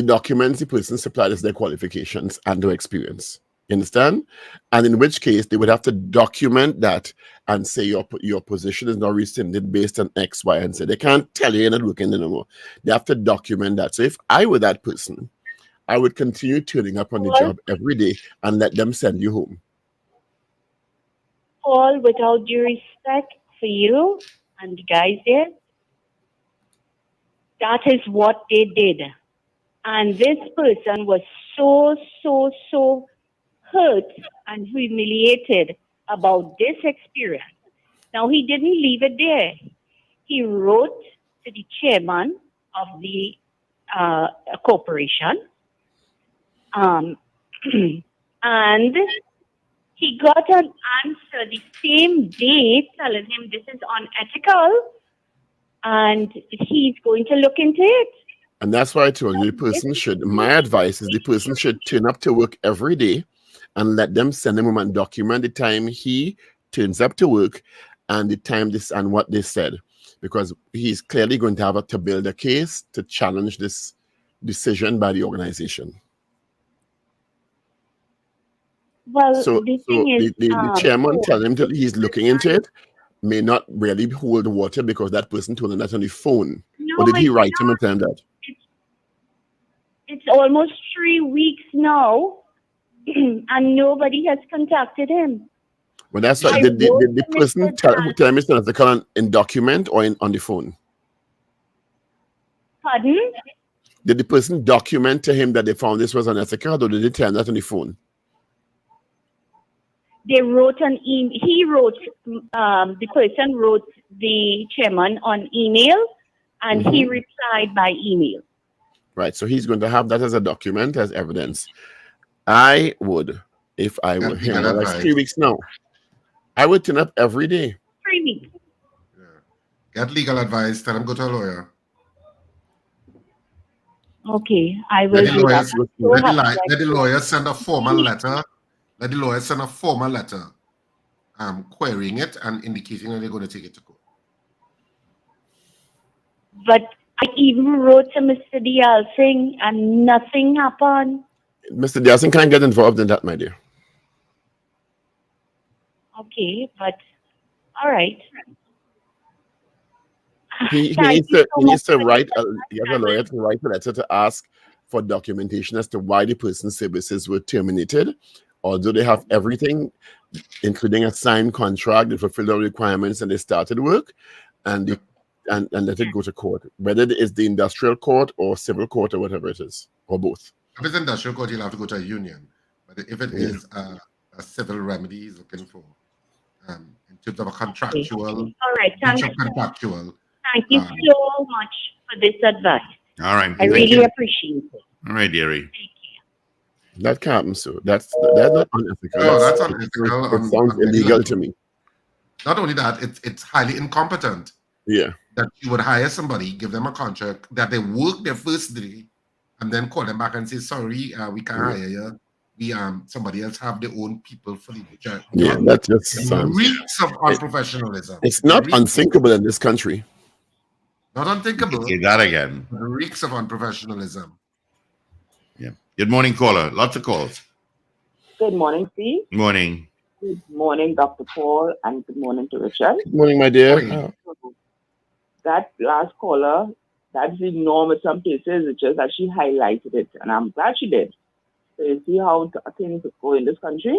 documents the person supplied as their qualifications and their experience. You understand? And in which case they would have to document that and say your position is now rescinded based on X, Y, and Z. They can't tell you you're not working anymore. They have to document that. So if I were that person, I would continue turning up on the job every day and let them send you home. Paul, with all due respect for you and the guys there, that is what they did. And this person was so hurt and humiliated about this experience. Now, he didn't leave it there. He wrote to the chairman of the corporation, and he got an answer the same day telling him this is unethical and he's going to look into it. And that's why I told you my advice is the person should turn up to work every day and let them send him home and document the time he turns up to work and the time and what they said. Because he's clearly going to have to build a case to challenge this decision by the organization. Well, the chairman telling him that he's looking into it may not really hold water because that person told him that on the phone. No, or did he write him and tell him that? It's almost 3 weeks now, and nobody has contacted him. Well, that's right. Did the person tell him it's unethical in document or on the phone? Pardon? Did the person document to him that they found this was unethical, or did they tell him that on the phone? They wrote an email. He wrote, the person wrote the chairman on email, and he replied by email. Right. So he's going to have that as a document, as evidence. I would, if I were him, well, that's 3 weeks now. I would turn up every day. 3 weeks. Yeah. Get legal advice. Tell him go to a lawyer. Okay, I will. Let the lawyer send a formal letter. Let the lawyer send a formal letter querying it and indicating that they're going to take it to court. But I even wrote to Mr. Dialsingh and nothing happened. Mr. Dialsingh can't get involved in that, my dear. Okay, but all right. He needs to write a lawyer to write a letter to ask for documentation as to why the person's services were terminated, although they have everything, including a signed contract, they fulfill the requirements and they started work, and let it go to court, whether it is the industrial court or civil court or whatever it is, or both. If it's industrial court, you'll have to go to a union. But if it is a civil remedy he's looking for, in terms of a contractual, all right, thank you. Contractual. Thank you so much for this advice. All right. I really appreciate it. All right, dearie. Thank you. That can't, so that's not unethical. No, that's unethical. It sounds illegal to me. Not only that, it's highly incompetent. Yeah. That you would hire somebody, give them a contract, that they work their first day, and then call them back and say, sorry, we can't hire you. We somebody else have their own people for the job. Yeah, that just reeks of unprofessionalism. It's not unthinkable in this country. Not unthinkable. Say that again. Reeks of unprofessionalism. Yeah. Good morning, caller. Lots of calls. Good morning, Steve. Morning. Good morning, Dr. Paul, and good morning to Richard. Good morning, my dear. That last caller that's the norm in some places. It's just that she highlighted it, and I'm glad she did. So you see how things go in this country.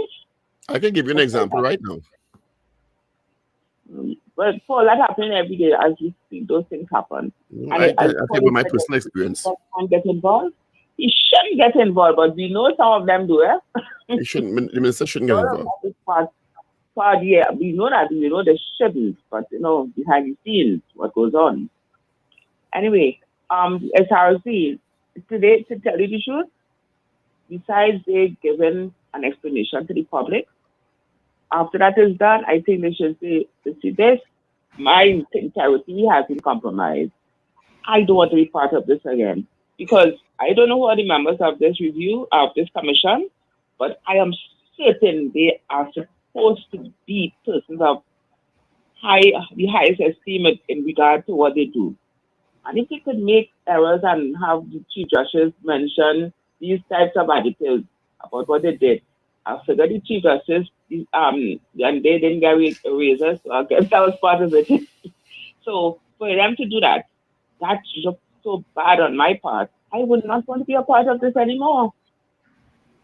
I can give you an example right now. But Paul, that happening every day as we see those things happen. I tell you my personal experience. Get involved. He shouldn't get involved, but we know some of them do it. He shouldn't. The minister shouldn't get involved. Yeah, we know that. We know they shouldn't, but behind the scenes, what goes on. Anyway, SRC today, to tell you the truth, besides they giving an explanation to the public, after that is done, I think they should say, see this, my integrity has been compromised. I don't want to be part of this again. Because I don't know who are the members of this review, of this commission, but I am certain they are supposed to be persons of the highest esteem in regard to what they do. And if they could make errors and have the chief justice mention these types of additives about what they did, I figured the chief justice, and they didn't get raises, so I guess that was part of it. So for them to do that, that's just so bad on my part. I would not want to be a part of this anymore.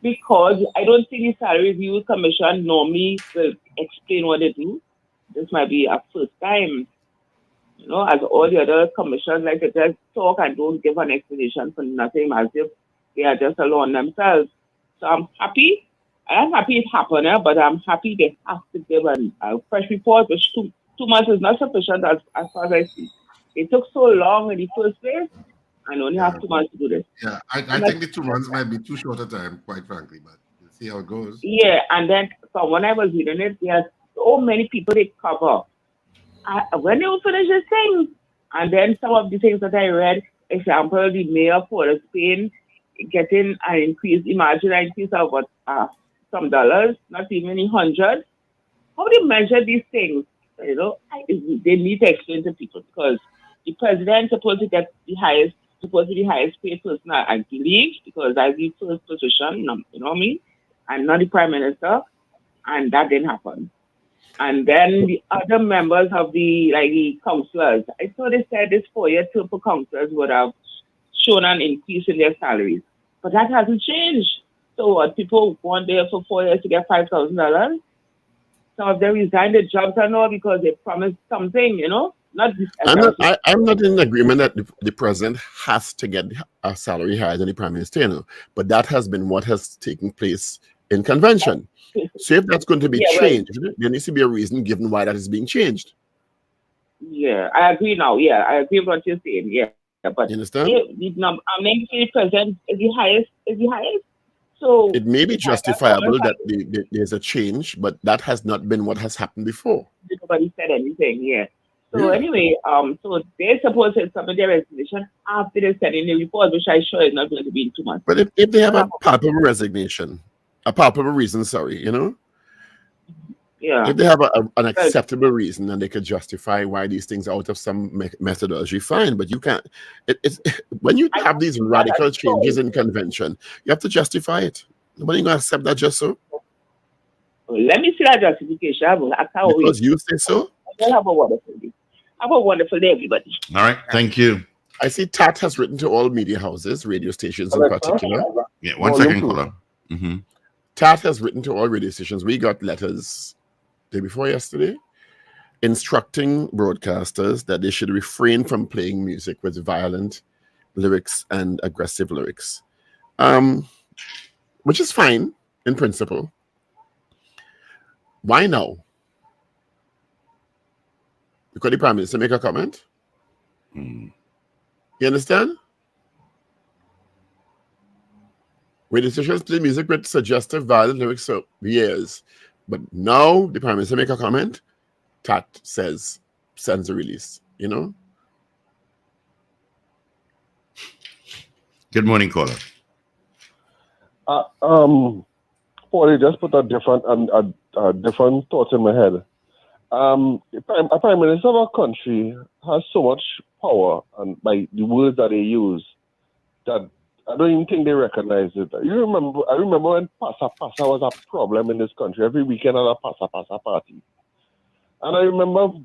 Because I don't see the Salary Review Commission normally will explain what they do. This might be a first time. As all the other commissions like to just talk and don't give an explanation for nothing as if they are just alone themselves. So I'm happy. I'm happy it happened, but I'm happy they have to give a fresh report, which 2 months is not sufficient as far as I see. It took so long in the first place, and only have 2 months to do this. Yeah, I think the 2 months might be too short a time, quite frankly, but we'll see how it goes. Yeah, and then from when I was reading it, there are so many people they cover. When they will finish this thing, and then some of the things that I read, example, the mayor of Port of Spain getting an increase, imagine an increase of what, some dollars, not even $100. How do you measure these things? They need to explain to people because the president supposed to get the highest paid person, I believe, because that's the first position, you know what I mean? And not the prime minister, and that didn't happen. And then the other members of the councillors, I thought they said this 4-year term for councillors would have shown an increase in their salaries, but that hasn't changed. So what, people want there for 4 years to get $5,000? Some of them resigned their jobs and all because they promised something, Not this. I'm not in agreement that the president has to get a salary higher than the prime minister, but that has been what has taken place in convention. So if that's going to be changed, there needs to be a reason given why that is being changed. Yeah, I agree now. Yeah, I agree with what you're saying. Yeah, but you understand? The president is the highest. So it may be justifiable that there's a change, but that has not been what has happened before. Nobody said anything. Yeah. So anyway, so they're supposed to submit their resignation after they send in the report, which I'm sure is not going to be in 2 months. But if they have a palpable resignation, a palpable reason, Yeah. If they have an acceptable reason and they could justify why these things are out of some methodology, fine. But you can't. It's when you have these radical changes in convention, you have to justify it. Nobody gonna accept that just so. Let me see that justification. Because you say so. Have a wonderful day. Have a wonderful day, everybody. All right, thank you. I see TAT has written to all media houses, radio stations in particular. Yeah, one second, caller. TAT has written to all radio stations. We got letters day before yesterday instructing broadcasters that they should refrain from playing music with violent lyrics and aggressive lyrics, which is fine in principle. Why now? Because the prime minister make a comment. You understand? Radio stations play music with suggestive violent lyrics for years. But now the prime minister make a comment, TAT sends a release, Good morning, caller. Paul, you just put a different thought in my head. A prime minister of a country has so much power, and by the words that they use, that I don't even think they recognize it. I remember when Pasa was a problem in this country. Every weekend at a Pasa party. And I remember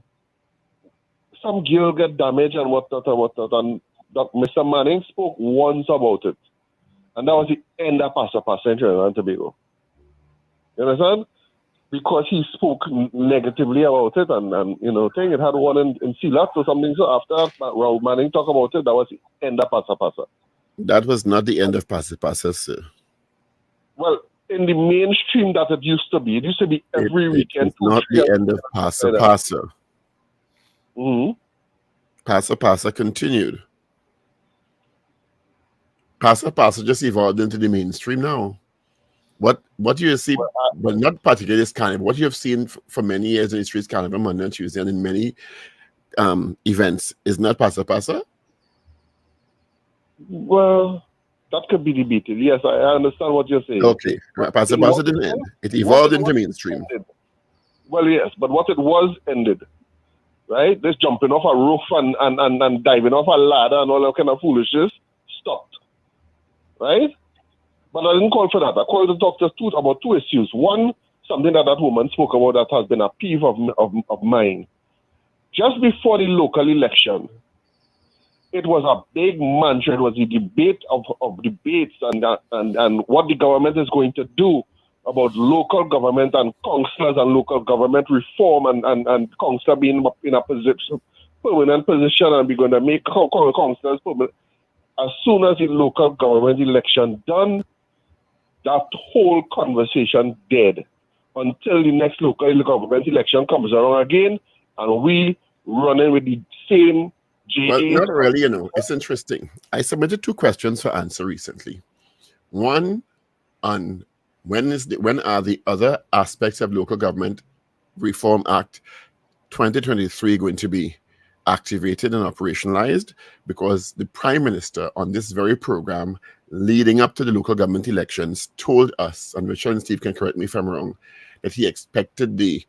some girl get damaged and whatnot, and Mr. Manning spoke once about it. And that was the end of Pasa in Trinidad and Tobago. You understand? Because he spoke negatively about it and it had one in Silat or something. So after Raul Manning talked about it, that was the end of Pasa. That was not the end of Pasa, sir. Well, in the mainstream that it used to be every weekend. It's not the end of Pasa. Mm-hmm. Pasa continued. Pasa just evolved into the mainstream now. What you see, well, not particularly this carnival, what you have seen for many years in the streets carnival Monday and Tuesday and in many events is not Pasa? Well, that could be debated. Yes, I understand what you're saying. Okay. Pasa didn't end. It evolved into mainstream. Well, yes, but what it was ended. Right? This jumping off a roof and diving off a ladder and all that kind of foolishness stopped. Right? But I didn't call for that. I called the doctor about two issues. One, something that woman spoke about that has been a peeve of mine. Just before the local election, it was a big mantra. It was the debate of debates and what the government is going to do about local government and councillors and local government reform and councillor being in a permanent position and we're going to make councillors permanent. As soon as the local government election done, that whole conversation dead until the next local government election comes around again and we running with the same GA. Well, not really, It's interesting. I submitted 2 questions for answer recently. One on when are the other aspects of Local Government Reform Act 2023 going to be activated and operationalized, because the Prime Minister on this very program leading up to the local government elections told us, and Richard and Steve can correct me if I'm wrong, that he expected the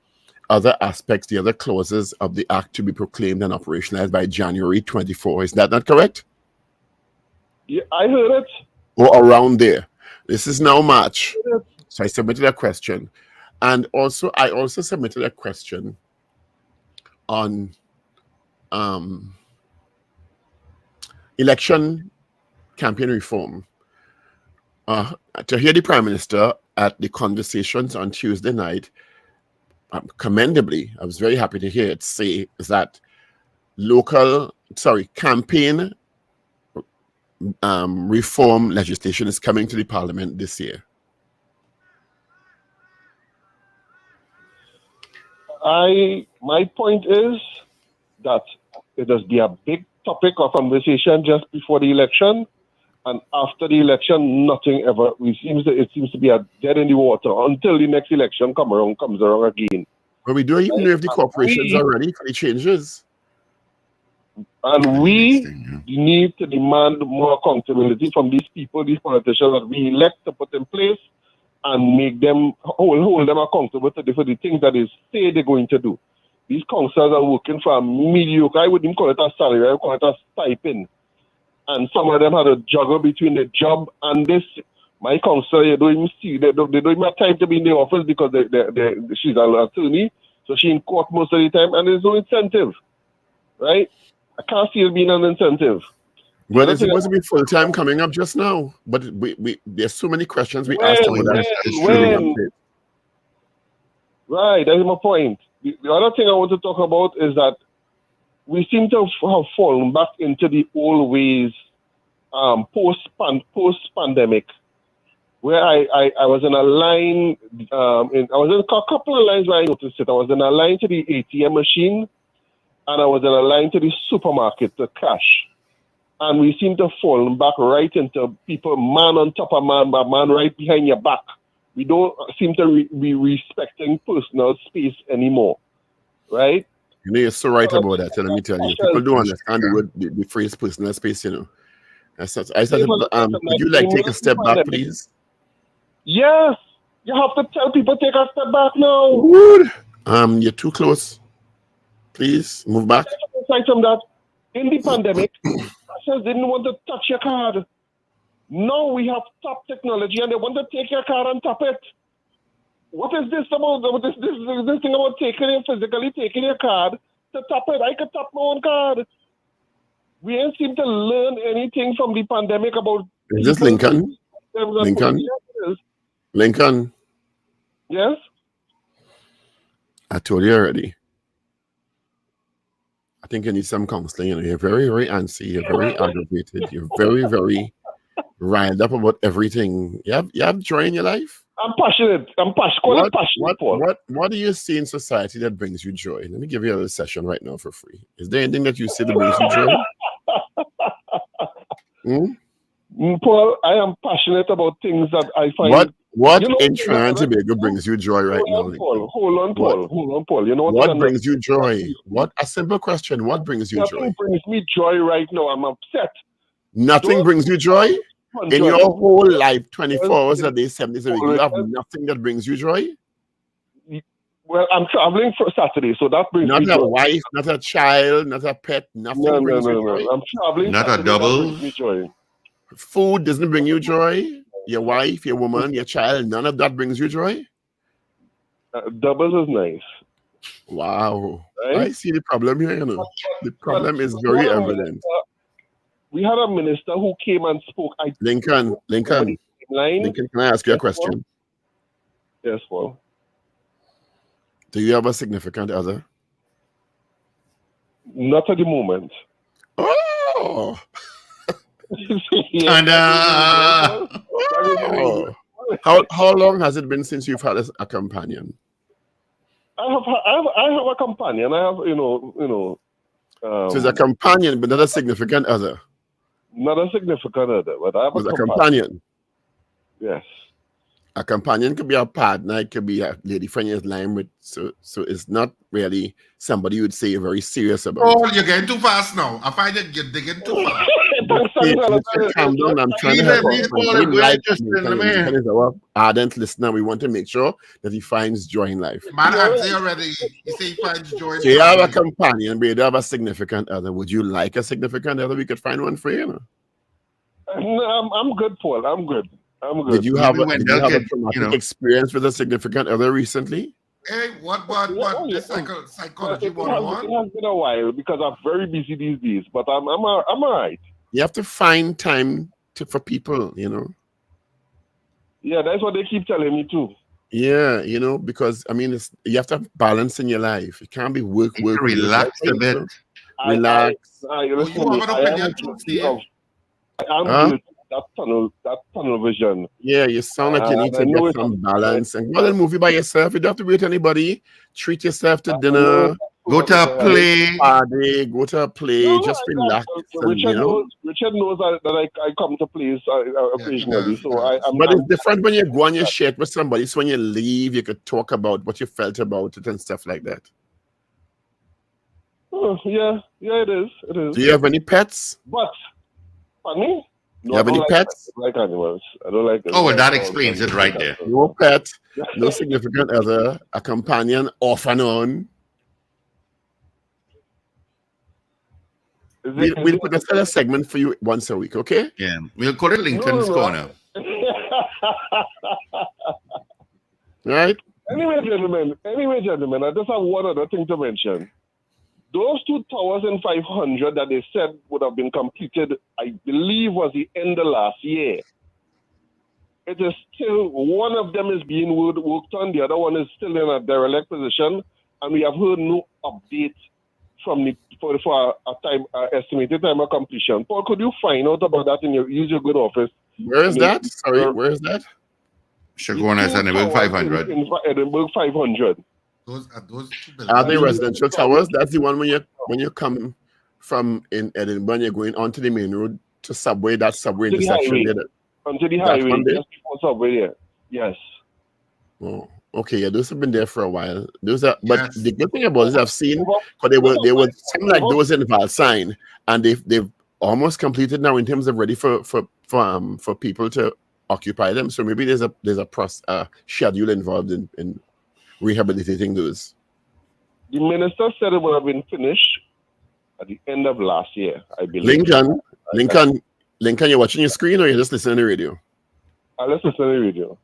other aspects, the other clauses of the act to be proclaimed and operationalized by January 24. Is that not correct? Yeah, I heard it. Or around there. This is now March. So I submitted a question. And I also submitted a question on election campaign reform. To hear the Prime Minister at the conversations on Tuesday night, commendably, I was very happy to hear it say that campaign reform legislation is coming to the Parliament this year. My point is that it does be a big topic of conversation just before the election, and after the election, nothing ever. It seems to be a dead in the water until the next election comes around again. But we don't even know if the corporations are ready for the changes. And we need to demand more accountability from these people, these politicians that we elect to put in place, and make them hold them accountable for the things that they say they're going to do. These councillors are working for a mediocre, I wouldn't call it a salary, I would call it a stipend. And some of them had to juggle between the job and this. My councillor, they don't even have time to be in the office because she's an attorney, so she's in court most of the time, and there's no incentive, right? I can't see it being an incentive. Well, it's supposed to be full time coming up just now, but there's so many questions we asked about that. Right, that's my point. The other thing I want to talk about is that we seem to have fallen back into the old ways post-pandemic, where I was in a line, I was in a couple of lines where I noticed it. I was in a line to the ATM machine, and I was in a line to the supermarket to cash. And we seem to have fallen back right into people, man on top of man, but man right behind your back. We don't seem to be respecting personal space anymore, right? You're so right about that. So let me tell you, people don't understand the phrase personal space, I said, could you take a step back, please? Yes, you have to tell people take a step back now. Good. You're too close. Please move back. Aside from that, in the pandemic, cashiers didn't want to touch your card. Now we have top technology, and they want to take your card and tap it. What is this about? This thing about physically taking your card to tap it? I could tap my own card. We ain't seem to learn anything from the pandemic about. Is this Lincoln? Lincoln? Lincoln? Yes? I told you already. I think you need some counseling. You know, you're very, very antsy. You're very aggravated. You're very, very riled up about everything. You have joy in your life? I'm passionate. What do you see in society that brings you joy? Let me give you a little session right now for free. Is there anything that you see that brings you joy? Paul, I am passionate about things that I find. What in Trinidad and Tobago brings you joy right now? Hold on, Paul. You know what brings you joy? A simple question. What brings you joy? Nothing brings me joy right now. I'm upset. Nothing brings you joy? In your whole life, 24 hours a day, 7 days a week, you have nothing that brings you joy? Well, I'm traveling for Saturday, so that brings me joy. Not a wife, not a child, not a pet, nothing brings you joy. I'm traveling not Saturday, a double. that brings me joy. Food doesn't bring you joy. Your wife, your woman, your child, none of that brings you joy? Doubles is nice. Wow. Right? I see the problem here, you know. The problem is very evident. We had a minister who came and spoke. Lincoln, can I ask you a question? Yes, Paul. Do you have a significant other? Not at the moment. Oh! How long has it been since you've had a companion? I have a companion. I have, so it's a companion, but not a significant other. Not a significant other, but I have a companion. Yes. A companion could be a partner, it could be a lady friend you're lying with. So it's not really somebody you would say you're very serious about. Oh, you're getting too fast now. I find that you're getting too fast. Calm down. I'm trying to help him. He's our ardent listener. We want to make sure that he finds joy in life. Man, I'm saying already. You say he finds joy. So you have a companion, but you don't have a significant other. Would you like a significant other? We could find one for you. No, I'm good, Paul. I'm good. Did you have a traumatic experience with a significant other recently? Hey, what? This psychology 101? It has been a while because I'm very busy these days, but I'm all right. You have to find time for people, Yeah, that's what they keep telling me too. Yeah, because you have to have balance in your life. It can't be work. Relax a bit. Relax. I'm guilty that tunnel vision. Yeah, you sound like you need to get some balance and go to a movie by yourself. You don't have to wait anybody. Treat yourself to dinner. Go to a play. Party. Go to a play. Just relax. Richard knows that I come to plays occasionally. But it's different when you go on your shit with somebody. So when you leave, you could talk about what you felt about it and stuff like that. Oh, yeah, it is. Do you have any pets? But, funny? No, you have any pets? I don't like animals. I don't like them. Oh, well, that explains it right there. No pet, no significant other, a companion off and on. We'll put a segment for you once a week, okay? Yeah, we'll call it Lincoln's Corner. Right? Anyway, gentlemen, I just have one other thing to mention. Those 2,500 that they said would have been completed, I believe, was the end of last year. It is still, one of them is being worked on, the other one is still in a derelict position, and we have heard no update from for a estimated time of completion. Paul, could you find out about that use your good office? Where is that? Sorry, where is that? Shagona is Edinburgh 500. In Edinburgh 500. Are they residential towers? That's the one when you come from in Edinburgh and you're going onto the main road to subway, that subway intersection. Onto the highway, just before subway there. Yes. Oh, okay. Yeah, those have been there for a while. But the good thing about it, I've seen, because they were something like those in Valsign, and they've almost completed now in terms of ready for people to occupy them. So maybe there's a schedule involved in rehabilitating those. The minister said it would have been finished at the end of last year, I believe. Lincoln, you're watching your screen or you're just listening to the radio? I listen to the radio.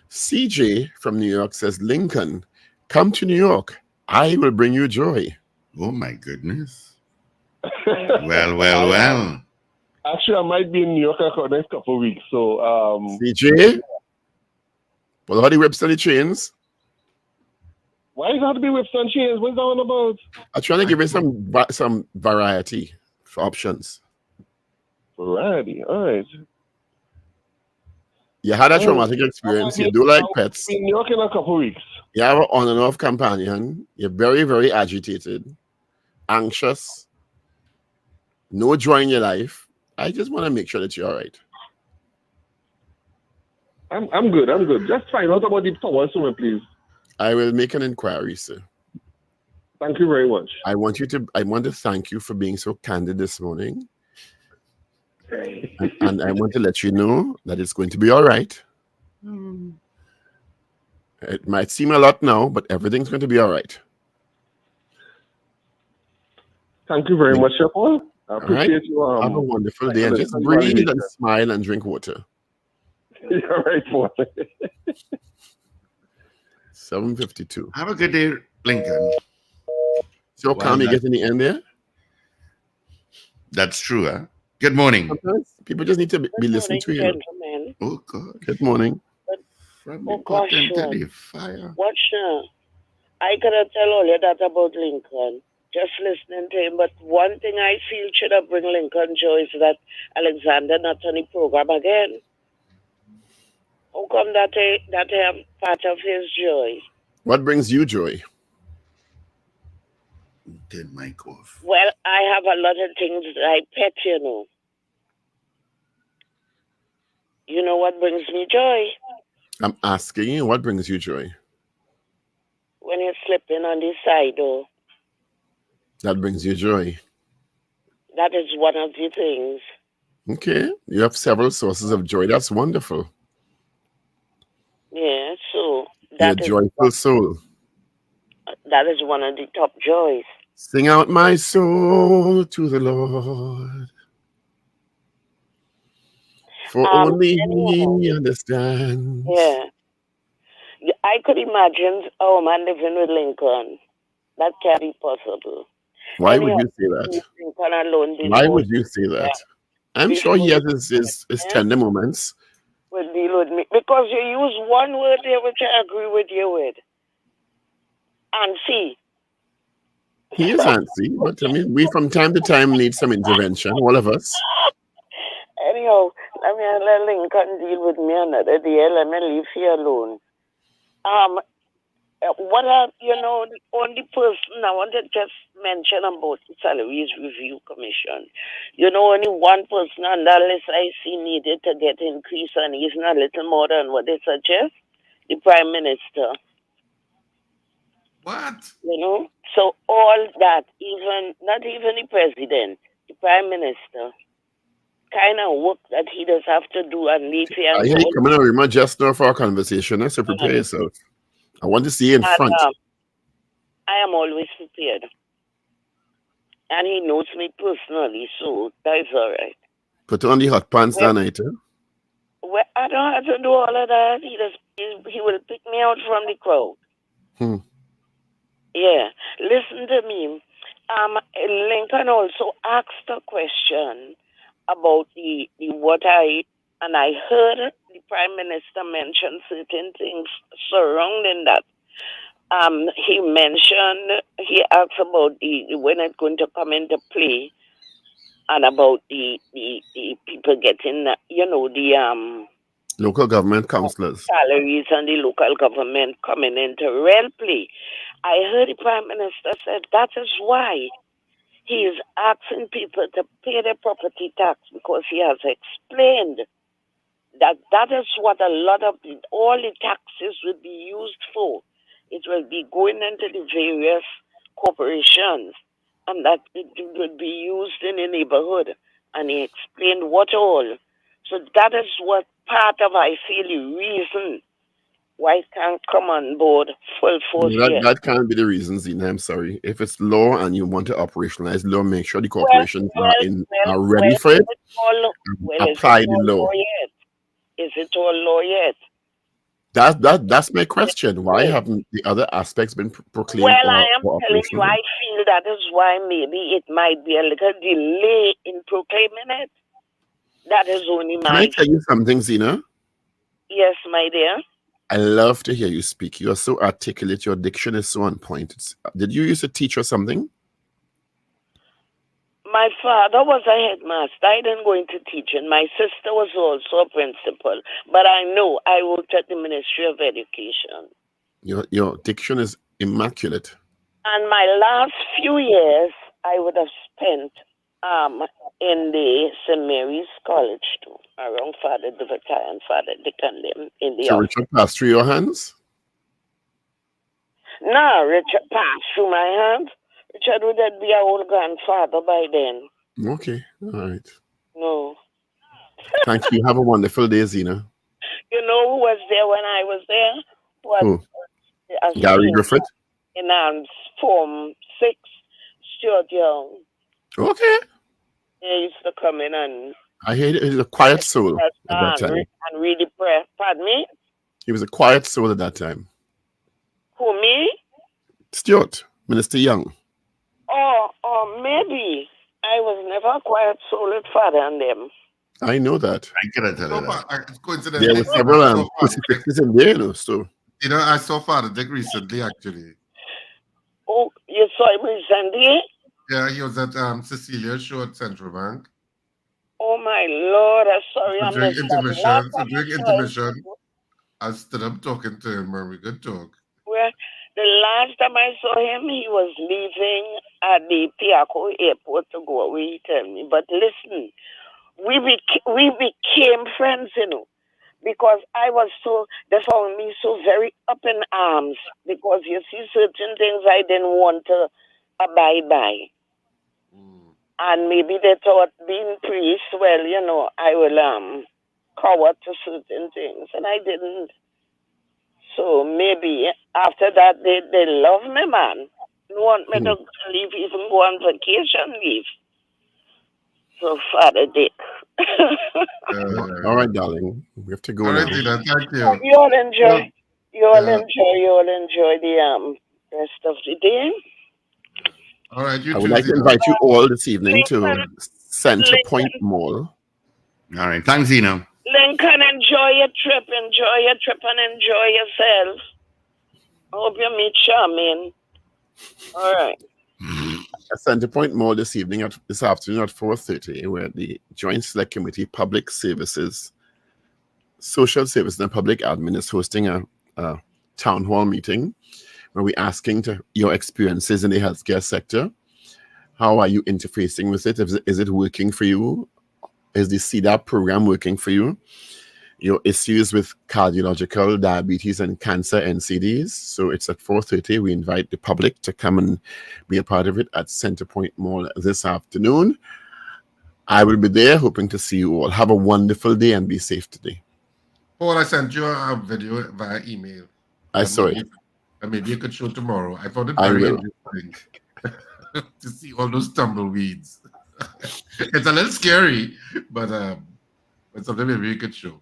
CJ from New York says, Lincoln, come to New York. I will bring you joy. Oh my goodness. Well. Actually, I might be in New York for the next couple of weeks. So, CJ, well, how the whips on the chains? why does it have to be whips and chains? What's that all about? I'm trying to give you some variety for options. Variety, all right. You had a traumatic experience. You do like pets. I'll be in New York in a couple of weeks. You have an on and off companion. You're very, very agitated, anxious, no joy in your life. I just want to make sure that you're all right. I'm good. Just find out about the power soon, please. I will make an inquiry, sir. Thank you very much. I want to thank you for being so candid this morning. And I want to let you know that it's going to be all right. It might seem a lot now, but everything's going to be all right. Thank you very much, Paul. I appreciate you. Have a wonderful day. And just breathe and smile and drink water. You're right, Paul. 7:52. Have a good day, Lincoln. So calm you get in the end there? That's true, huh? Good morning. Sometimes people just need to be listening to you. Gentlemen. Oh, God. Good morning. Oh, gosh, fire. Watch now. I cannot tell all of that about Lincoln. Just listening to him. But one thing I feel should have bring Lincoln joy is that Alexander not on the program again. How come that part of his joy? What brings you joy? Turn mic off. Well, I have a lot of things that I pet, you know. You know what brings me joy? I'm asking you, what brings you joy? When you're slipping on the side, though. That brings you joy. That is one of the things. Okay. You have several sources of joy. That's wonderful. Yeah, so You're a joyful soul. That is one of the top joys. Sing out my soul to the Lord. For only He understands. Yeah. I could imagine man living with Lincoln. That can't be possible. Why would you say that? Lincoln alone Why would you say that? I'm sure he has his tender moments. Will deal with me. Because you use one word there which I agree with you with. Antsy. He is antsy, but I mean, we from time to time need some intervention, all of us. Anyhow, let Lincoln deal with me another day. Let me leave here alone. The only person I want to just mention about the Salaries Review Commission. Only one person on that list I see needed to get increase, and he's not a little more than what they suggest, the Prime Minister. What? So all that, not even the President, the Prime Minister, kind of work that he does have to do and need to. I hear you coming on with my just now for our conversation, so prepare yourself. I want to see you in front. I am always prepared. And he knows me personally, so that's all right. Put on the hot pants that night, eh? Well, I don't have to do all of that. He will pick me out from the crowd. Yeah. Listen to me. Lincoln also asked a question about the I heard the Prime Minister mention certain things surrounding that. He asked about when it's going to come into play, and about the people getting, the local government councillors salaries and the local government coming into real play. I heard the Prime Minister said that is why he is asking people to pay their property tax, because he has explained that is what a lot of all the taxes will be used for. It will be going into the various corporations, and that it will be used in the neighborhood. And he explained what all. So that is what part of, I feel, the reason why it can't come on board full force yet. That can't be the reason, Zina. I'm sorry. If it's law and you want to operationalize law, make sure the corporations are ready for it. Apply the law. Is it all law yet? That's my question. Why haven't the other aspects been proclaimed? Well, I am telling you, I feel that is why maybe it might be a little delay in proclaiming it. That is only Can I my. tell you something, Zena? Yes, my dear. I love to hear you speak. You are so articulate. Your diction is so on point. Did you used to teach or something? My father was a headmaster. I didn't go into teaching. My sister was also a principal. But I know I worked at the Ministry of Education. Your diction is immaculate. And my last few years, I would have spent in the St. Mary's College too, around Father Duvakai and Father Dickenham in the So office. Richard passed through your hands? No, Richard passed through my hands. Richard would be our old grandfather by then. Okay, all right. No. Thank you. Have a wonderful day, Zena. You know who was there when I was there? Who? Gary Griffith? In Form 6, Stuart Young. Okay. He used to come in and... I heard he was a quiet soul at that time. And read the prayer. Pardon me? He was a quiet soul at that time. Who, me? Stuart, Minister Young. Oh, maybe. I was never a quiet soul with Father and them. I know that. I cannot tell you that. There were several crucifixes in there, so. You know, I saw Father Dick recently, actually. Oh, you saw him recently? Yeah, he was at Cecilia's show at Central Bank. Oh, my Lord. I'm sorry. So during intermission, I stood up talking to him, and we could talk. Well, the last time I saw him, he was leaving at the Piaco airport to go away, he told me. But listen, we became friends, you know, because they found me so very up in arms, because you see certain things I didn't want to abide by. And maybe they thought being priest, well, you know, I will cover to certain things, and I didn't. So maybe after that, they love me, man. They want me to leave, even go on vacation leave. So Father Dick. All right, darling. We have to go now. Thank you. You all enjoy. You all enjoy the rest of the day. All right, I would like to invite you all this evening to Center Point Mall. All right, thanks, Zena. Lincoln, enjoy your trip and enjoy yourself. I hope you meet Charmaine. All right. At Center Point Mall this afternoon at 4:30, where the Joint Select Committee Public Services, Social Services and Public Admin is hosting a town hall meeting where we're asking your experiences in the healthcare sector. How are you interfacing with it? Is it working for you? Is the CDAP program working for you? Your issues with cardiological, diabetes, and cancer NCDs. So it's at 4:30. We invite the public to come and be a part of it at Center Point Mall this afternoon. I will be there, hoping to see you all. Have a wonderful day and be safe today. Paul, I sent you a video via email. I saw it. And maybe you could show tomorrow. I found it I very will. interesting to see all those tumbleweeds. It's a little scary, but something maybe you could show.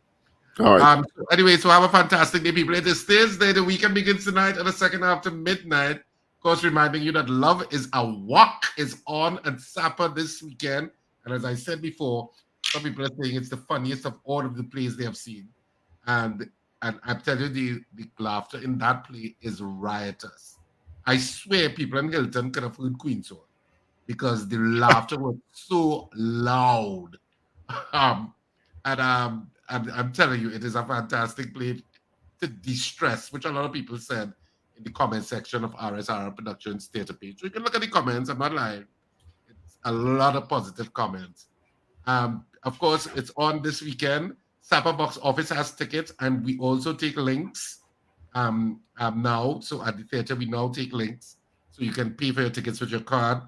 All right. Anyway, so have a fantastic day, people. It is Thursday. The weekend begins tonight at the second after midnight. Of course, reminding you that Love is a Walk is on at Sapa this weekend. And as I said before, some people are saying it's the funniest of all of the plays they have seen. And I'm telling you, the laughter in that play is riotous. I swear people in Hilton could have heard Queen's Hall because the laughter was so loud. I'm telling you, it is a fantastic play to de-stress, which a lot of people said in the comment section of RSR Productions theater page. So you can look at the comments. I'm not lying. It's a lot of positive comments. Of course, it's on this weekend. Sapa Box Office has tickets, and we also take links now. So at the theater, we now take links. So you can pay for your tickets with your card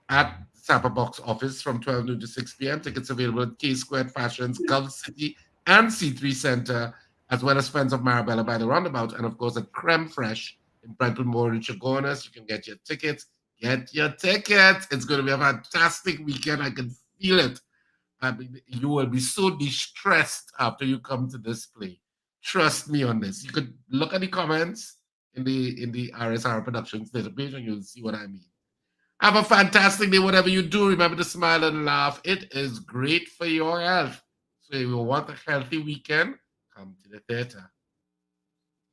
at Sapa Box Office from 12 noon to 6 p.m. Tickets available at K Squared Fashions, Gulf City, and C3 Center, as well as Friends of Marabella by the Roundabout, and of course at Creme Fresh in Brentwood Mall in Chagonas. You can get your tickets. Get your tickets. It's going to be a fantastic weekend. I can feel it. I mean, you will be so distressed after you come to this play. Trust me on this. You could look at the comments in the RSR Productions theater page and you'll see what I mean. Have a fantastic day, whatever you do. Remember to smile and laugh. It is great for your health. So if you want a healthy weekend, come to the theater.